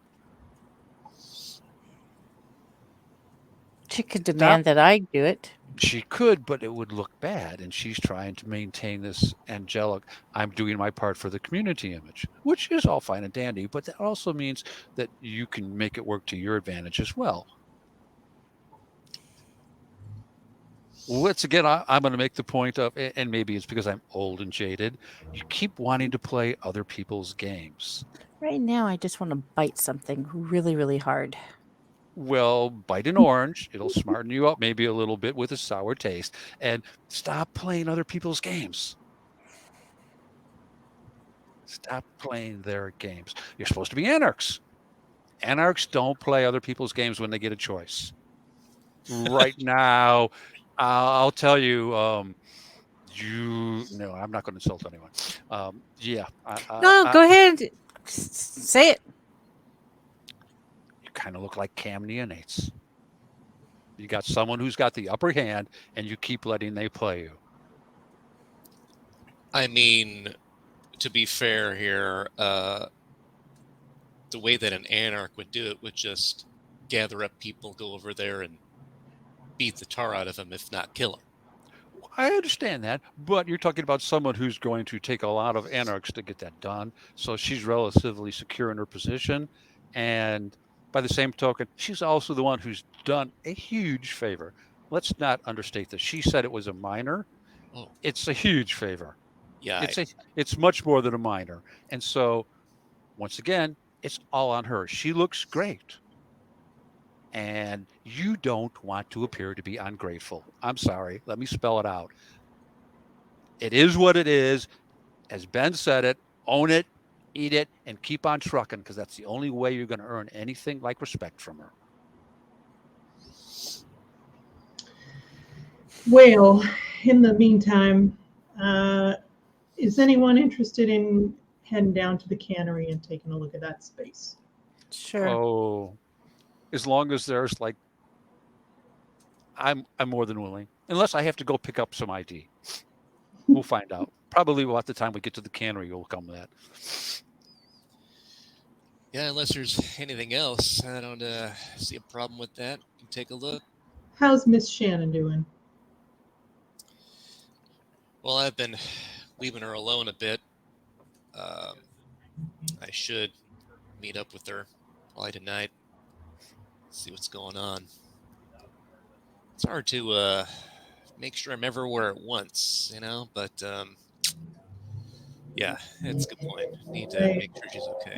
She could demand that I do it. She could, but it would look bad. And she's trying to maintain this angelic, I'm doing my part for the community image, which is all fine and dandy. But that also means that you can make it work to your advantage as well. Once again, I'm going to make the point of, and maybe it's because I'm old and jaded, you keep wanting to play other people's games. Right now, I just want to bite something really, really hard. Well, bite an orange. It'll smarten you up maybe a little bit with a sour taste. And stop playing other people's games. Stop playing their games. You're supposed to be anarchs. Anarchs don't play other people's games when they get a choice. Right now, I'll tell you, no, I'm not going to insult anyone. Yeah. No, go ahead. Say it. You kind of look like Cam Neonates. You got someone who's got the upper hand, and you keep letting they play you. I mean, to be fair here, the way that an anarch would do it would just gather up people, go over there, and beat the tar out of them, if not kill them. I understand that, but you're talking about someone who's going to take a lot of anarchs to get that done. So she's relatively secure in her position. And by the same token, she's also the one who's done a huge favor. Let's not understate this. She said it was a minor. Oh, It's a huge favor. yeah. It's much more than a minor. And so once again, it's all on her. She looks great. And you don't want to appear to be ungrateful. I'm sorry. Let me spell it out. It is what it is. As Ben said it, own it, eat it, and keep on trucking because that's the only way you're going to earn anything like respect from her. Well, in the meantime, is anyone interested in heading down to the cannery and taking a look at that space? Sure. Oh, as long as there's like, I'm more than willing. Unless I have to go pick up some ID. We'll find out. Probably about the time we get to the cannery, will come that. Yeah, unless there's anything else, I don't see a problem with that. You can take a look. How's Miss Shannon doing? Well, I've been leaving her alone a bit. I should meet up with her probably tonight. See what's going on. It's hard to make sure I'm everywhere at once, but yeah, it's a good point. Need to Hey, make sure she's okay.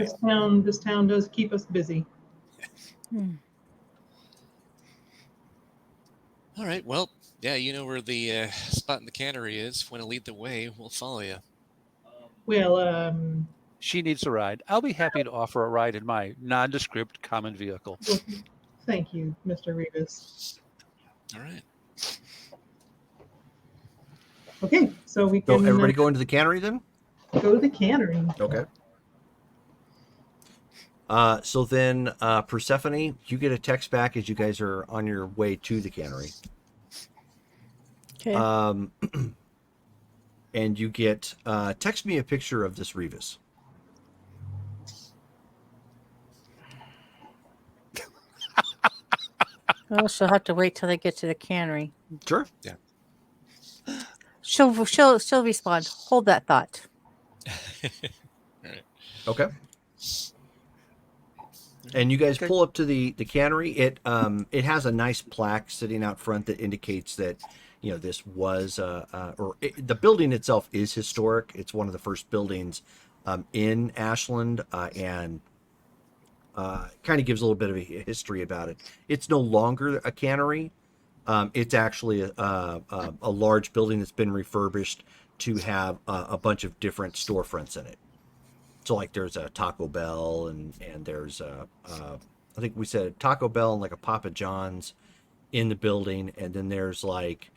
This town does keep us busy. All right, well, yeah, you know where the spot in the cannery is. If you want to lead the way, we'll follow you. Well, She needs a ride. I'll be happy to offer a ride in my nondescript common vehicle. well, thank you, Mr. Rivas. All right. Okay, so we So can everybody go into the cannery then? go to the cannery. Okay. So then, Persephone, you get a text back as you guys are on your way to the cannery. Okay. And you get, text me a picture of this Revis. Well, she'll have to wait till they get to the cannery. Sure. Yeah. She'll respond. Hold that thought. Okay. And you guys pull up to the cannery. It has a nice plaque sitting out front that indicates that this was the building itself is historic. It's one of the first buildings in Ashland, and kind of gives a little bit of a history about it. It's no longer a cannery. It's actually a large building that's been refurbished to have a bunch of different storefronts in it. So like there's a Taco Bell and there's I think we said Taco Bell and like a Papa John's in the building, and then there's like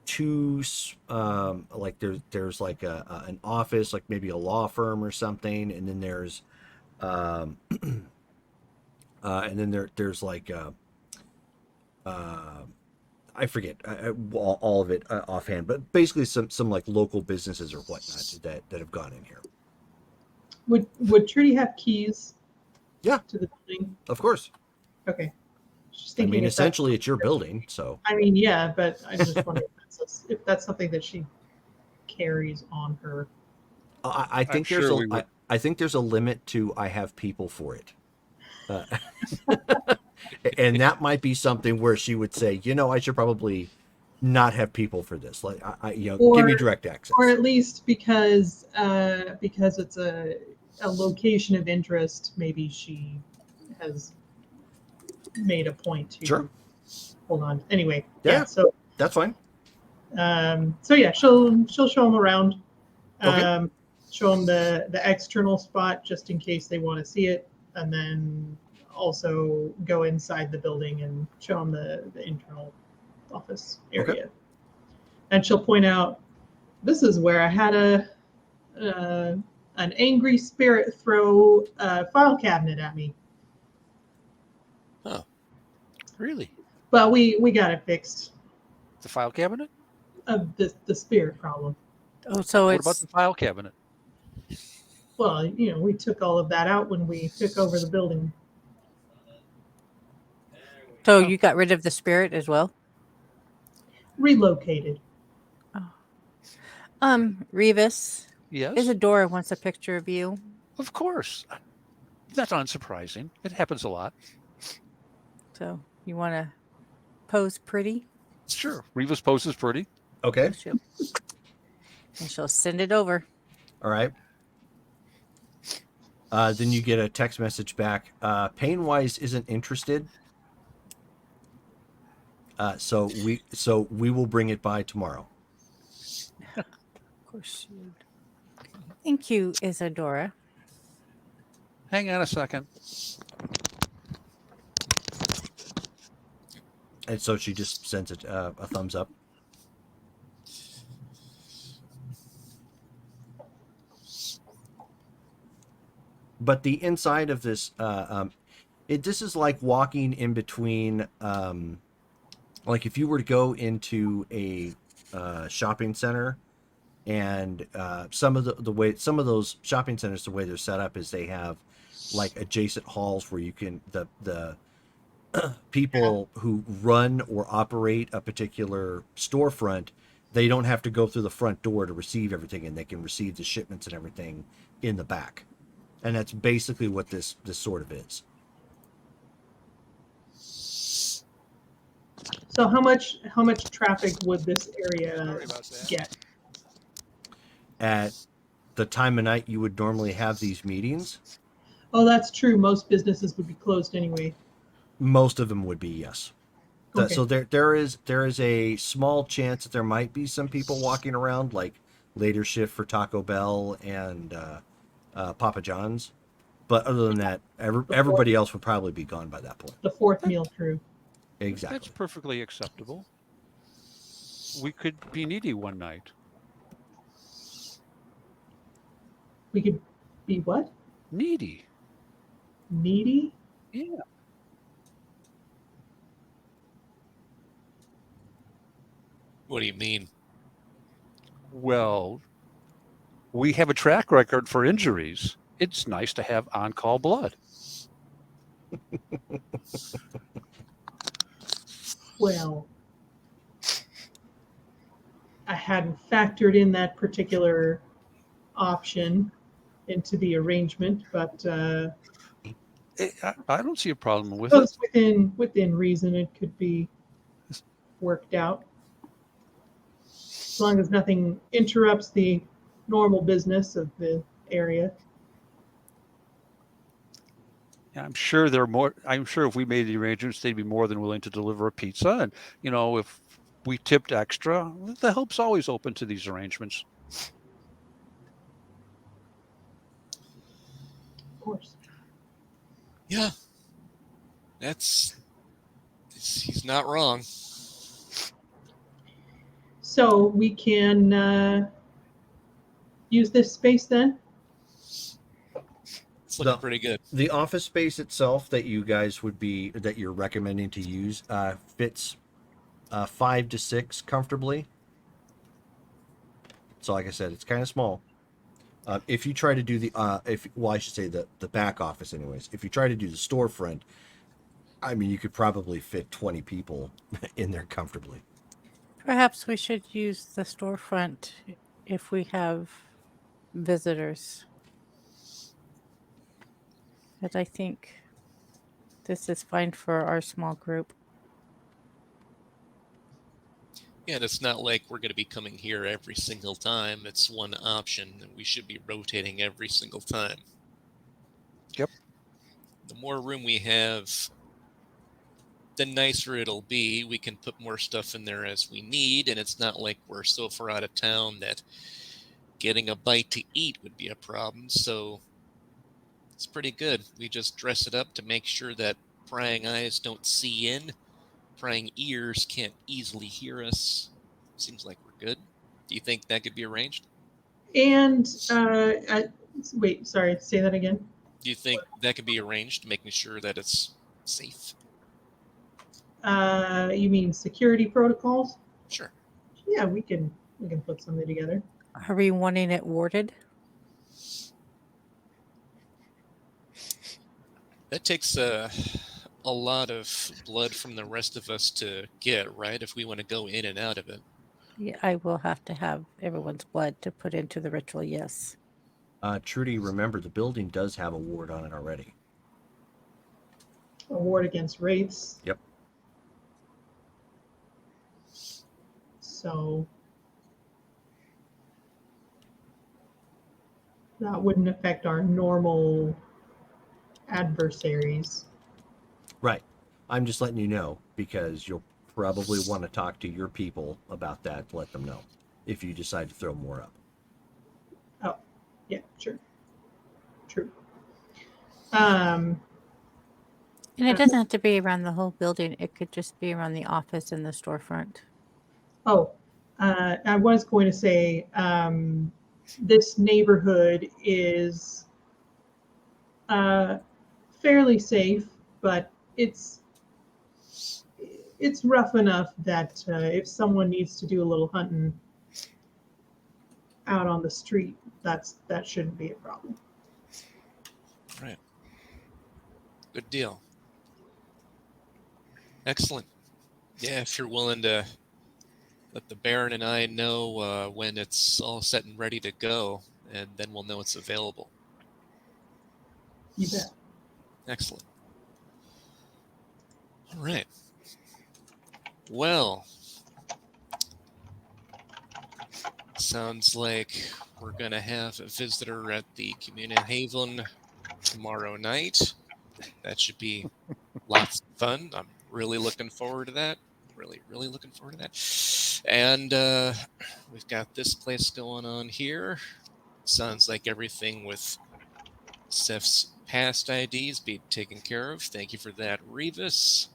two like there's like an office, like maybe a law firm or something, and then there's and then there's like I forget all of it offhand, but basically some like local businesses or whatnot that have gone in here. Would Trudy have keys? Yeah. To the building? Of course. Okay. Just I thinking mean, if essentially, it's your building, so. I mean, yeah, but I just wonder if that's something that she carries on her. I think I think there's a limit to I have people for it, and that might be something where she would say, I should probably not have people for this. Like, give me direct access, or at least because it's a location of interest. Maybe she has made a point to Sure. Hold on. Anyway, yeah. So that's fine. So yeah, she'll show them around. Okay. Show them the external spot just in case they want to see it, and then also go inside the building and show them the internal office area. Okay. And she'll point out, this is where I had an angry spirit throw a file cabinet at me. Oh, really? But we got it fixed. The file cabinet? The spirit problem. Oh, so What it's about the file cabinet? Well, we took all of that out when we took over the building. so you got rid of the spirit as well? Relocated. Oh. Revis, Yes, Isadora wants a picture of you. of course. That's unsurprising. It happens a lot. So you want to pose pretty? Sure. Reva's pose is pretty. Okay. And she'll send it over. All right. Then you get a text message back. Painwise isn't interested. So we will bring it by tomorrow. Of course you would. Thank you, Isadora. Hang on a second. And so she just sends it a thumbs up. But the inside of this, this is like walking in between, like if you were to go into a shopping center, and some of some of those shopping centers, the way they're set up is they have like adjacent halls where you can the people who run or operate a particular storefront, they don't have to go through the front door to receive everything, and they can receive the shipments and everything in the back. And that's basically what this sort of is. So how much traffic would this area get? At the time of night you would normally have these meetings, Oh, that's true. Most businesses would be closed anyway. most of them would be, yes. Okay. So there is a small chance that there might be some people walking around, like later shift for Taco Bell and Papa John's. But other than that, everybody else would probably be gone by that point. The fourth meal crew. Exactly. That's perfectly acceptable. We could be needy one night. We could be what? Needy. Needy? Yeah. What do you mean? Well, we have a track record for injuries. It's nice to have on-call blood. Well, I hadn't factored in that particular option into the arrangement, but I don't see a problem with it. it's within reason. It could be worked out as long as nothing interrupts the normal business of the area. I'm sure they're more. I'm sure if we made the arrangements, they'd be more than willing to deliver a pizza. And if we tipped extra, the help's always open to these arrangements. Of course. Yeah, he's not wrong. So we can use this space then? It's looking pretty good. The office space itself that you're recommending to use fits 5 to 6 comfortably. So like I said, it's kind of small. If you try to do I should say the back office anyways. If you try to do the storefront, I mean, you could probably fit 20 people in there comfortably. Perhaps we should use the storefront if we have visitors. But I think this is fine for our small group. Yeah, and it's not like we're going to be coming here every single time. It's one option, and we should be rotating every single time. Yep. The more room we have, the nicer it'll be. We can put more stuff in there as we need, and it's not like we're so far out of town that getting a bite to eat would be a problem. So it's pretty good. We just dress it up to make sure that prying eyes don't see in. Prying ears can't easily hear us. Seems like we're good. Do you think that could be arranged? And wait, sorry, say that again. Do you think that could be arranged, making sure that it's safe? You mean security protocols? Sure. Yeah, we can put something together. Are we wanting it warded? That takes a lot of blood from the rest of us to get, right? If we want to go in and out of it. Yeah, I will have to have everyone's blood to put into the ritual, yes. Trudy, remember the building does have a ward on it already. A ward against wraiths. Yep. So that wouldn't affect our normal adversaries. Right. I'm just letting you know because you'll probably want to talk to your people about that to let them know if you decide to throw more up. Oh, yeah, sure. True. Um, And it doesn't have to be around the whole building. It could just be around the office and the storefront. oh, I was going to say this neighborhood is fairly safe, but it's rough enough that if someone needs to do a little hunting out on the street, that shouldn't be a problem. Right. Good deal. Excellent. Yeah, if you're willing to let the Baron and I know when it's all set and ready to go, and then we'll know it's available. You bet. Excellent. All right. Well, sounds like we're going to have a visitor at the Communion Haven tomorrow night. That should be lots of fun. I'm really looking forward to that. Really, really looking forward to that. And we've got this place going on here. Sounds like everything with Seth's past IDs being taken care of. Thank you for that, Revis.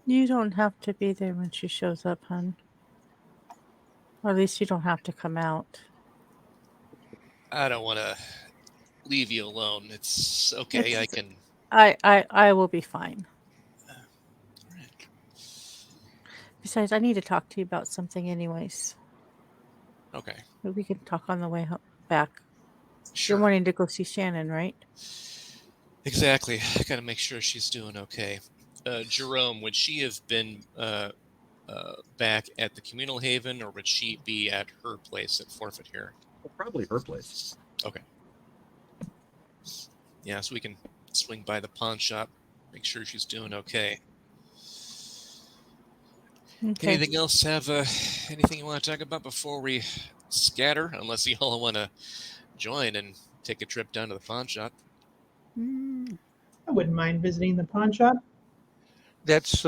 You don't have to be there when she shows up, hun. Or at least you don't have to come out. I don't want to leave you alone. It's okay. I can. I will be fine. All right. Besides, I need to talk to you about something anyways. Okay. But we can talk on the way back. Sure. You're wanting to go see Shannon, right? Exactly. I gotta make sure she's doing okay. Jerome, would she have been back at the Communal Haven, or would she be at her place at Forfeit here? Well, probably her place. Okay. Yeah, so we can swing by the pawn shop, make sure she's doing okay. Okay. Anything else? Have anything you want to talk about before we scatter? Unless you all want to join and take a trip down to the pawn shop. I wouldn't mind visiting the pawn shop. That's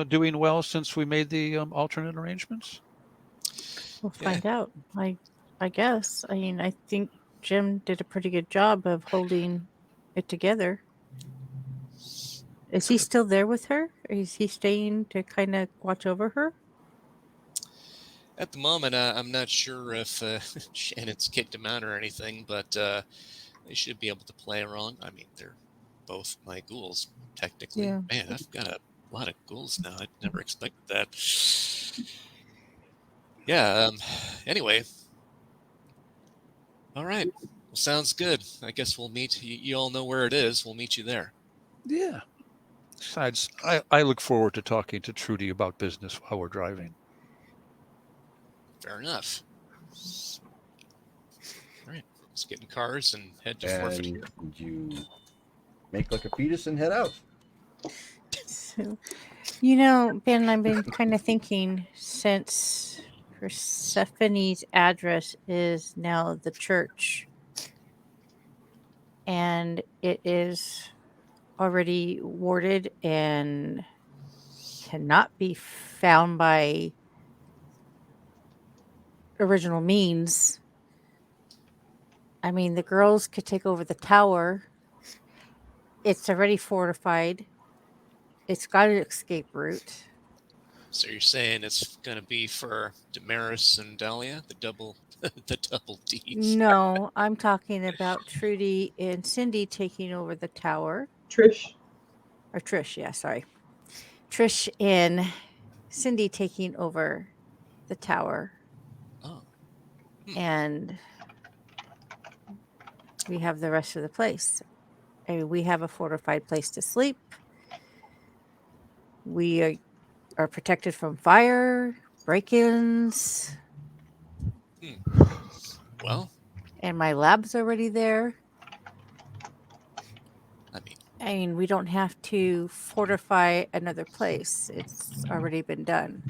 doing well since we made the alternate arrangements. We'll Yeah. find out. I guess. I mean, I think Jim did a pretty good job of holding it together. Is he still there with her? Or is he staying to kind of watch over her? At the moment, I'm not sure if Shannon's kicked him out or anything, but they should be able to play along. I mean, they're both my ghouls, technically. Yeah. Man, I've got a lot of ghouls now. I never expected that. Yeah, anyway. All right. Well, sounds good. I guess we'll meet. You all know where it is. We'll meet you there. Yeah. Besides, I look forward to talking to Trudy about business while we're driving. Fair enough. All right. Let's get in cars and head to Forfeit here. And you make like a fetus and head out. So, Ben, I've been kind of thinking since Persephone's address is now the church and it is already warded and cannot be found by original means. I mean, the girls could take over the tower. It's already fortified. It's got an escape route. So you're saying it's gonna be for Damaris and Dahlia, the double Ds? No, I'm talking about Trudy and Cindy taking over the tower. Trish. Or Trish, yeah, sorry. Trish and Cindy taking over the tower. Oh. And we have the rest of the place. I mean, we have a fortified place to sleep. We are protected from fire, break-ins, Well, and my lab's already there. I mean, I mean, we don't have to fortify another place. It's already been done.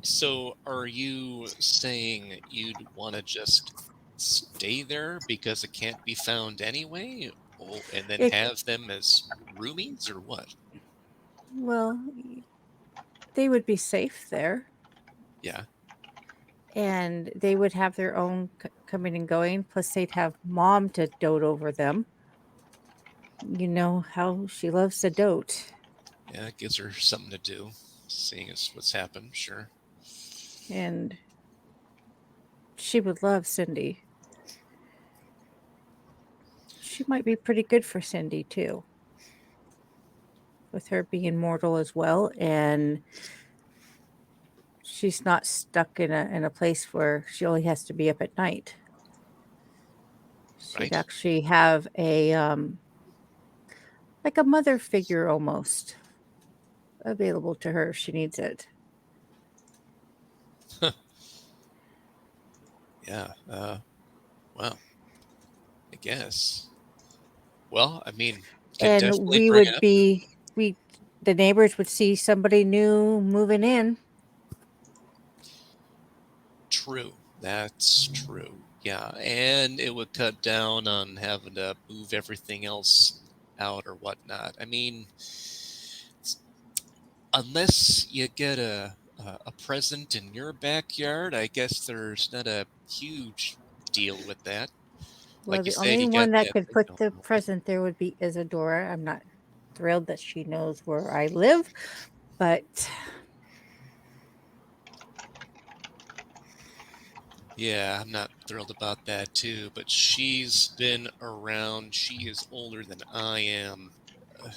so are you saying you'd want to just stay there because it can't be found anyway? Oh, and then It have them as roomies or what? well, they would be safe there, Yeah, and they would have their own coming and going. Plus, they'd have mom to dote over them. You know how she loves to dote, yeah, it gives her something to do, seeing as what's happened, sure. and she would love Cindy. She might be pretty good for Cindy too, with her being mortal as well, and she's not stuck in a place where she only has to be up at night. She'd Right? actually have a like a mother figure almost available to her if she needs it. Yeah, well, I guess. Well, I mean, could And definitely we bring would up. be we the neighbors would see somebody new moving in. True. That's true. Yeah, and it would cut down on having to move everything else out or whatnot. I mean, unless you get a present in your backyard, I guess there's not a huge deal with that. Well, Like you the said, only you got one that that could big put dog. the present there would be Isadora. I'm not thrilled that she knows where I live, but Yeah, I'm not thrilled about that too, but she's been around. She is older than I am. Uh,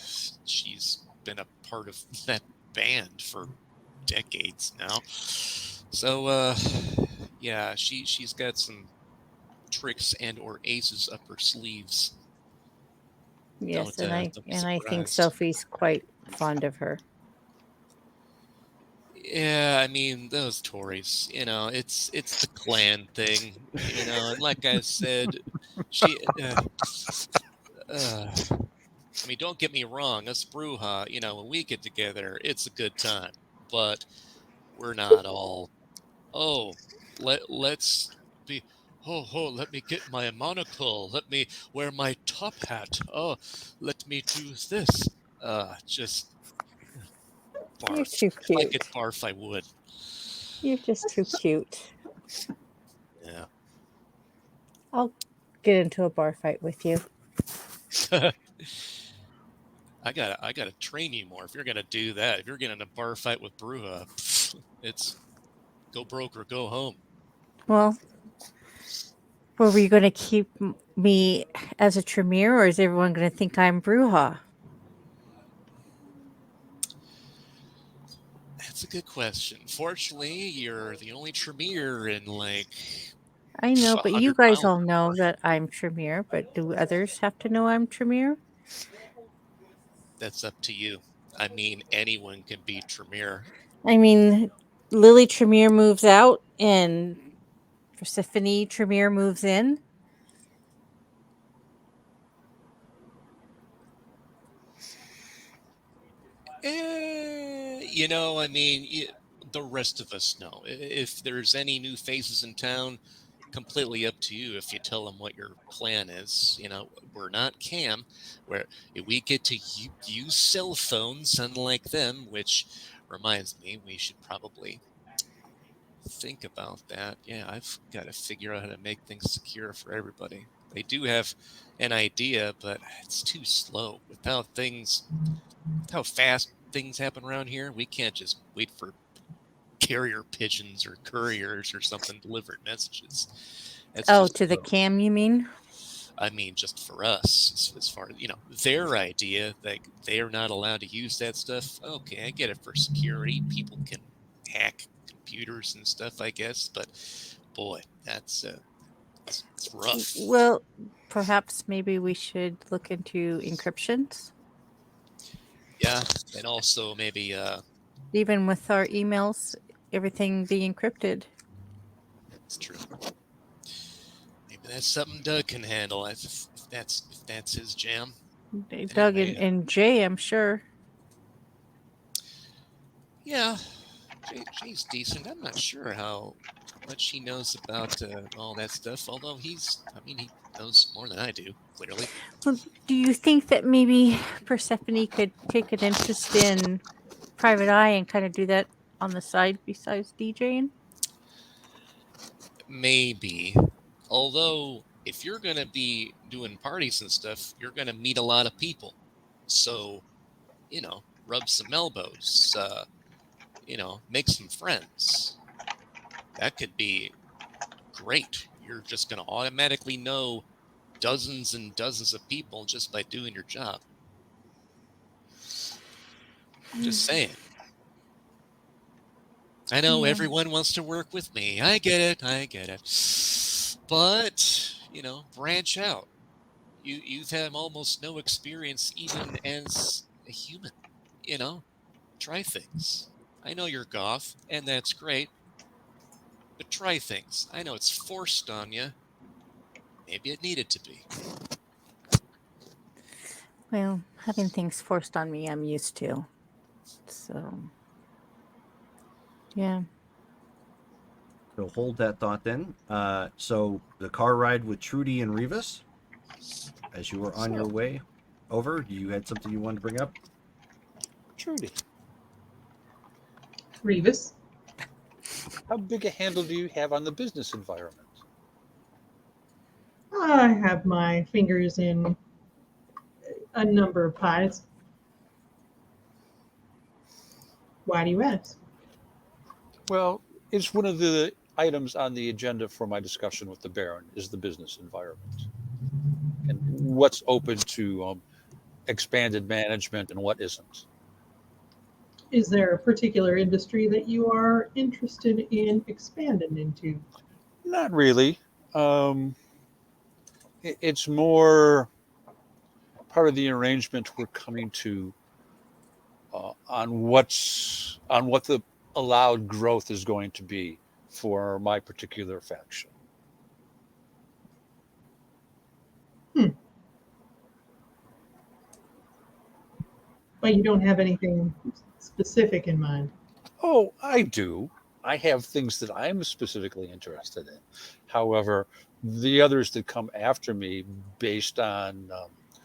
she's been a part of that band for decades now. So yeah, she's got some tricks and or aces up her sleeves. yes, and I Don't be and I think surprised. Sophie's quite fond of her. Yeah, I mean those Tories, it's the clan thing, and like I said, she uh, I mean, don't get me wrong, us Bruja, when we get together, it's a good time. But we're not all, oh, let's be, let me get my monocle. Let me wear my top hat. Oh, let me do this. Just You're barf. too If I could cute. barf, I would. You're just too cute. Yeah. I'll get into a bar fight with you. I gotta train you more if you're gonna do that. If you're getting in a bar fight with Bruja, it's go broke or go home. Well, were we going to keep me as a Tremere, or is everyone going to think I'm Bruja? That's a good question. Fortunately, you're the only Tremere in like I know, a but you hundred guys miles all or know more. that I'm Tremere, but do others have to know I'm Tremere? That's up to you. I mean, anyone can be Tremere. I mean, Lily Tremere moves out and Persephone Tremere moves in. I mean, the rest of us know. If there's any new faces in town, completely up to you if you tell them what your plan is. We're not Cam, where we get to use cell phones, unlike them, which reminds me, we should probably think about that. Yeah, I've got to figure out how to make things secure for everybody. They do have an idea, but it's too slow. With how fast things happen around here, we can't just wait for carrier pigeons or couriers or something delivering messages. That's Oh, just to the slow. cam, you mean? I mean, just for us, as far as their idea, like they're not allowed to use that stuff. Okay, I get it for security. People can hack computers and stuff, I guess. But boy, that's it's rough. Well, perhaps maybe we should look into encryptions, Yeah, and also maybe even with our emails. everything be encrypted. It's true. Maybe that's something Doug can handle if that's his jam. Doug Anyway, and Jay, I'm sure. Yeah, Jay's decent. I'm not sure how much he knows about all that stuff. Although he knows more than I do. Clearly, Well, do you think that maybe Persephone could take an interest in Private Eye and kind of do that on the side besides DJing? maybe. Although, if you're gonna be doing parties and stuff, you're gonna meet a lot of people. So, rub some elbows. Make some friends. That could be great. You're just gonna automatically know dozens and dozens of people just by doing your job. Just saying. I know Yeah. everyone wants to work with me. I get it. But, branch out. You've had almost no experience even as a human. Try things. I know you're goth, and that's great. But try things. I know it's forced on you. Maybe it needed to be. Well, having things forced on me, I'm used to. So, yeah. So hold that thought then. So the car ride with Trudy and Rivas, as you were on your way over, you had something you wanted to bring up? Trudy, Revis. how big a handle do you have on the business environment? I have my fingers in a number of pies. Why do you ask? Well, it's one of the items on the agenda for my discussion with the Baron is the business environment and what's open to expanded management and what isn't. Is there a particular industry that you are interested in expanding into? Not really. It's more part of the arrangement we're coming to on what the allowed growth is going to be for my particular faction. But you don't have anything specific in mind. Oh, I do. I have things that I'm specifically interested in. However, the others that come after me, based on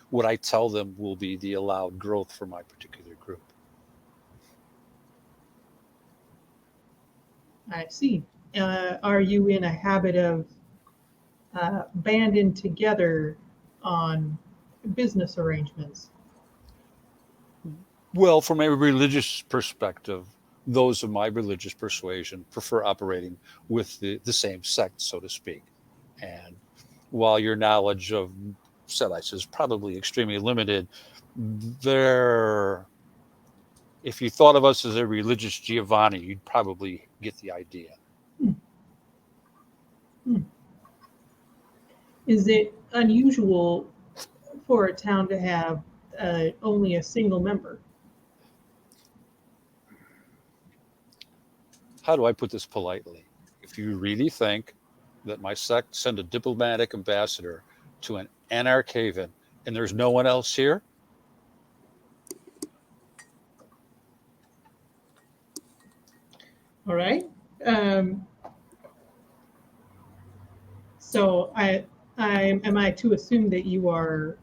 what I tell them will be the allowed growth for my particular group. I see. Are you in a habit of banding together on business arrangements? Well, from a religious perspective, those of my religious persuasion prefer operating with the same sect, so to speak. And while your knowledge of Sedites is probably extremely limited, there, if you thought of us as a religious Giovanni, you'd probably get the idea. Is it unusual for a town to have only a single member? How do I put this politely? If you really think that my sect sent a diplomatic ambassador to an anarch haven and there's no one else here, All right. So am I to assume that you are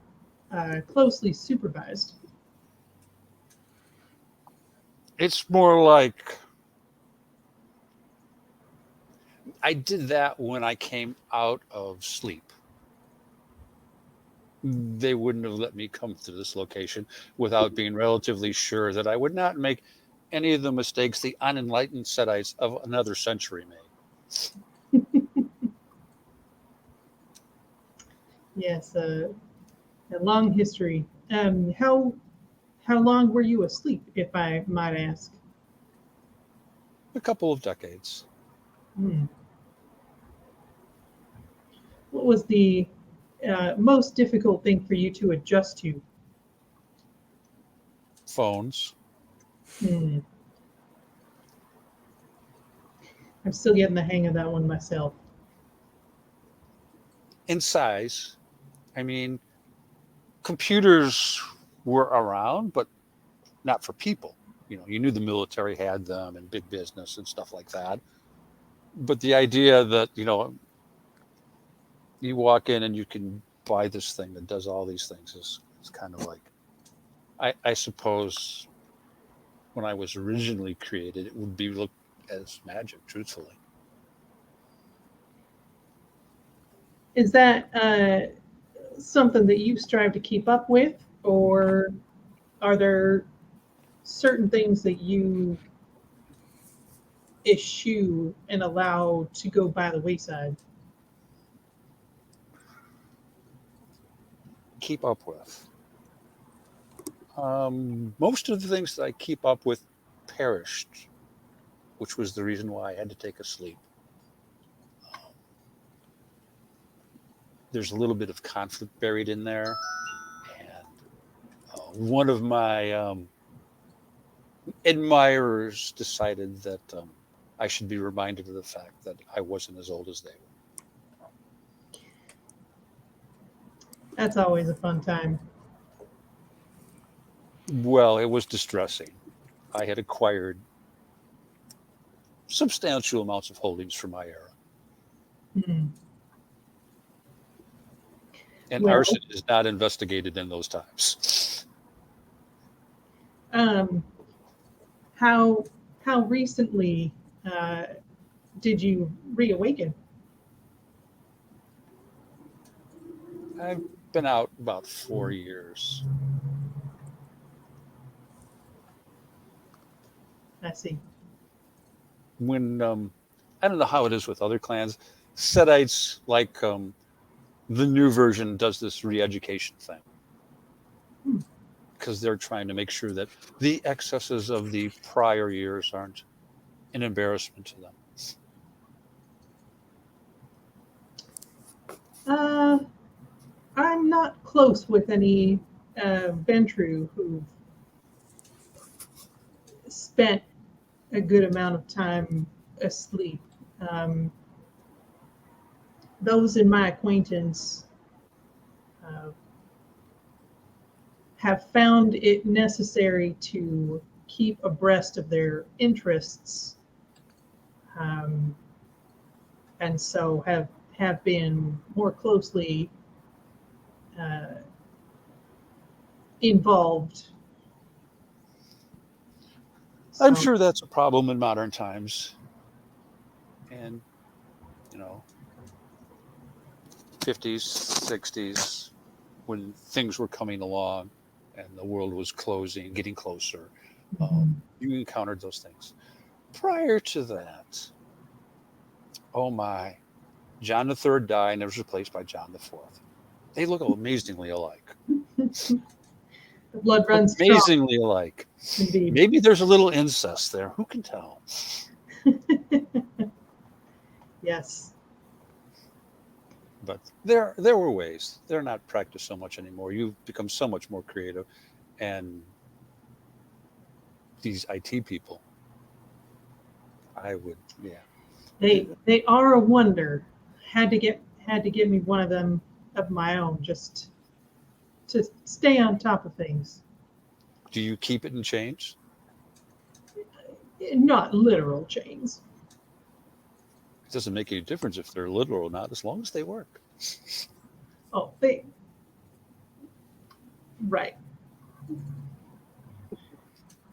closely supervised? it's more like I did that when I came out of sleep. They wouldn't have let me come to this location without being relatively sure that I would not make any of the mistakes the unenlightened Sedites of another century made. Yes, a long history. How long were you asleep, if I might ask? A couple of decades. What was the most difficult thing for you to adjust to? Phones. I'm still getting the hang of that one myself. In size, I mean, computers were around, but not for people. You knew the military had them and big business and stuff like that. But the idea that, you walk in and you can buy this thing that does all these things is kind of like, I suppose when I was originally created, it would be looked as magic, truthfully. Is that something that you strive to keep up with, or are there certain things that you eschew and allow to go by the wayside? Keep up with. Most of the things that I keep up with perished, which was the reason why I had to take a sleep. There's a little bit of conflict buried in there. And one of my admirers decided that I should be reminded of the fact that I wasn't as old as they were. That's always a fun time. Well, it was distressing. I had acquired substantial amounts of holdings for my era. Hmm. And Well- arson is not investigated in those times. How recently did you reawaken? I've been out about 4 years. I see. When I don't know how it is with other clans, Setites, like the new version, does this re-education thing because they're trying to make sure that the excesses of the prior years aren't an embarrassment to them. I'm not close with any Ventru who've spent a good amount of time asleep. Those in my acquaintance have found it necessary to keep abreast of their interests, and so have been more closely involved. I'm So- sure that's a problem in modern times. And, 50s, 60s, when things were coming along and the world was closing, getting closer, you encountered those things. Prior to that, oh my, John III died and it was replaced by John IV. They look amazingly alike. The blood runs strong, Amazingly alike. indeed. Maybe there's a little incest there. Who can tell? Yes. But there were ways. They're not practiced so much anymore. You've become so much more creative. And these IT people, They are a wonder. Had to get me one of them of my own, just to stay on top of things. Do you keep it in chains? Not literal chains. It doesn't make any difference if they're literal or not, as long as they work. Oh, right.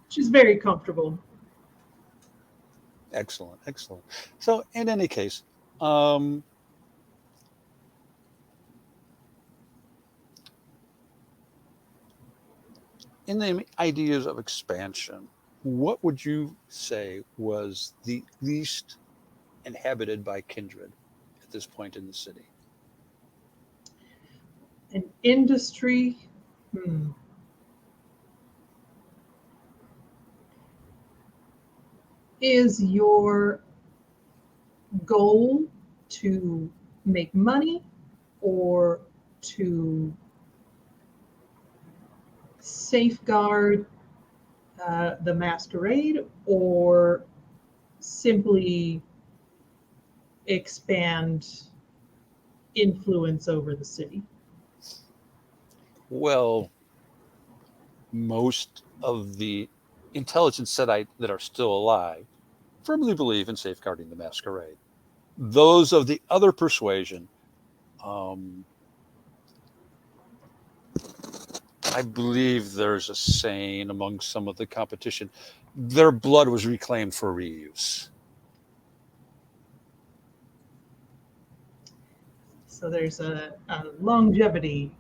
She's very comfortable. Excellent. So, in any case, in the ideas of expansion, what would you say was the least inhabited by kindred at this point in the city? An industry. Is your goal to make money or to safeguard the masquerade, or simply expand influence over the city? Well, most of the intelligence that are still alive firmly believe in safeguarding the masquerade. Those of the other persuasion, I believe there's a saying among some of the competition, their blood was reclaimed for reuse. So there's a longevity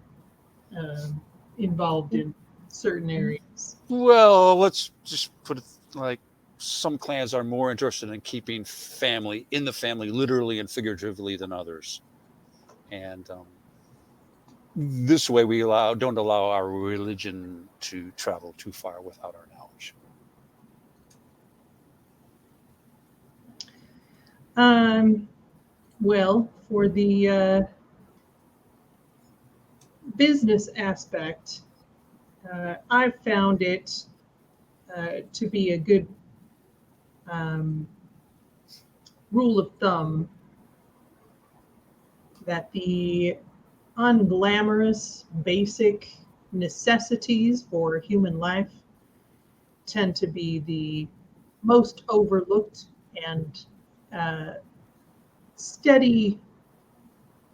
involved in certain areas. Well, let's just put it like some clans are more interested in keeping family in the family, literally and figuratively, than others. And this way, we don't allow our religion to travel too far without our knowledge. Well, for the business aspect, I've found it to be a good rule of thumb that the unglamorous basic necessities for human life tend to be the most overlooked and steady,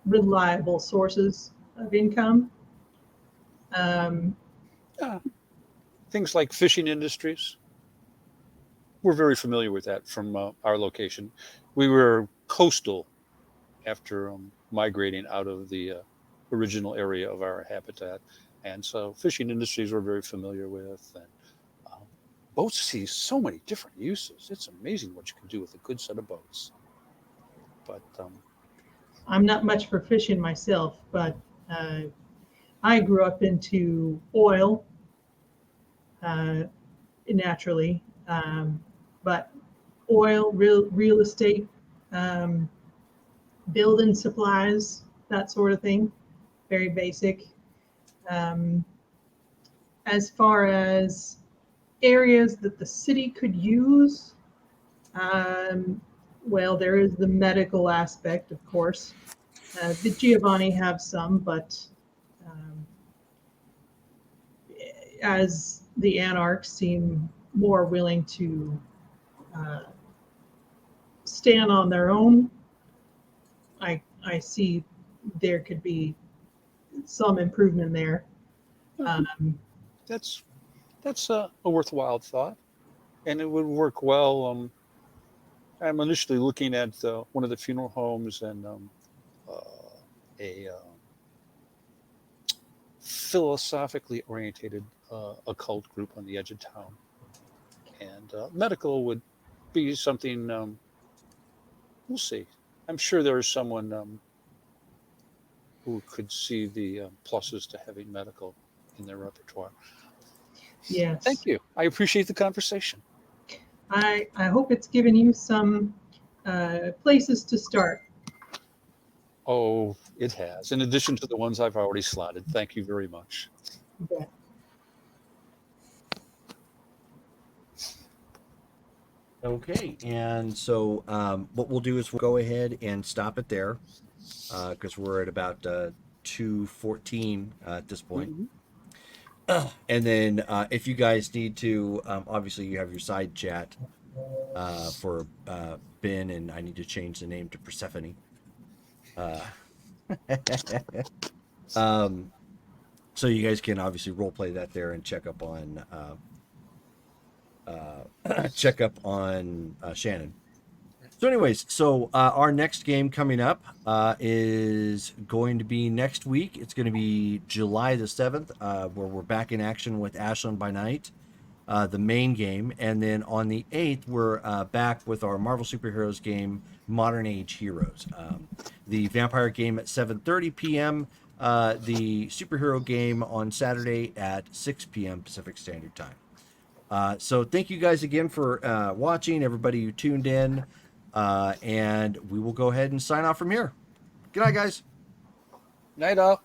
reliable sources of income. Things like fishing industries. We're very familiar with that from our location. We were coastal after migrating out of the original area of our habitat. And so fishing industries we're very familiar with. And boats see so many different uses. It's amazing what you can do with a good set of boats. But I'm not much for fishing myself, but I grew up into oil naturally, but oil, real estate, building supplies, that sort of thing, very basic. As far as areas that the city could use, well, there is the medical aspect, of course. The Giovanni have some, but as the Anarchs seem more willing to stand on their own, I see there could be some improvement there. that's a worthwhile thought, and it would work well. I'm initially looking at one of the funeral homes and a philosophically orientated occult group on the edge of town, and medical would be something. We'll see. I'm sure there is someone who could see the pluses to having medical in their repertoire. Yes. Thank you. I appreciate the conversation. I hope it's given you some places to start. Oh, it has. In addition to the ones I've already slotted. Thank you very much. Yeah. Okay, and so what we'll do is we'll go ahead and stop it there because we're at about 2:14 at this point. Mm-hmm. And then if you guys need to, obviously you have your side chat for Ben, and I need to change the name to Persephone. So you guys can obviously role play that there and check up on Shannon. So anyways, so our next game coming up is going to be next week. It's going to be July the 7th, where we're back in action with Ashland by Night, the main game. And then on the 8th, we're back with our Marvel Superheroes game, Modern Age Heroes. The vampire game at 7:30 p.m., the superhero game on Saturday at 6 p.m. Pacific Standard Time. So thank you guys again for watching, everybody who tuned in, and we will go ahead and sign off from here. Good night, guys. Night all.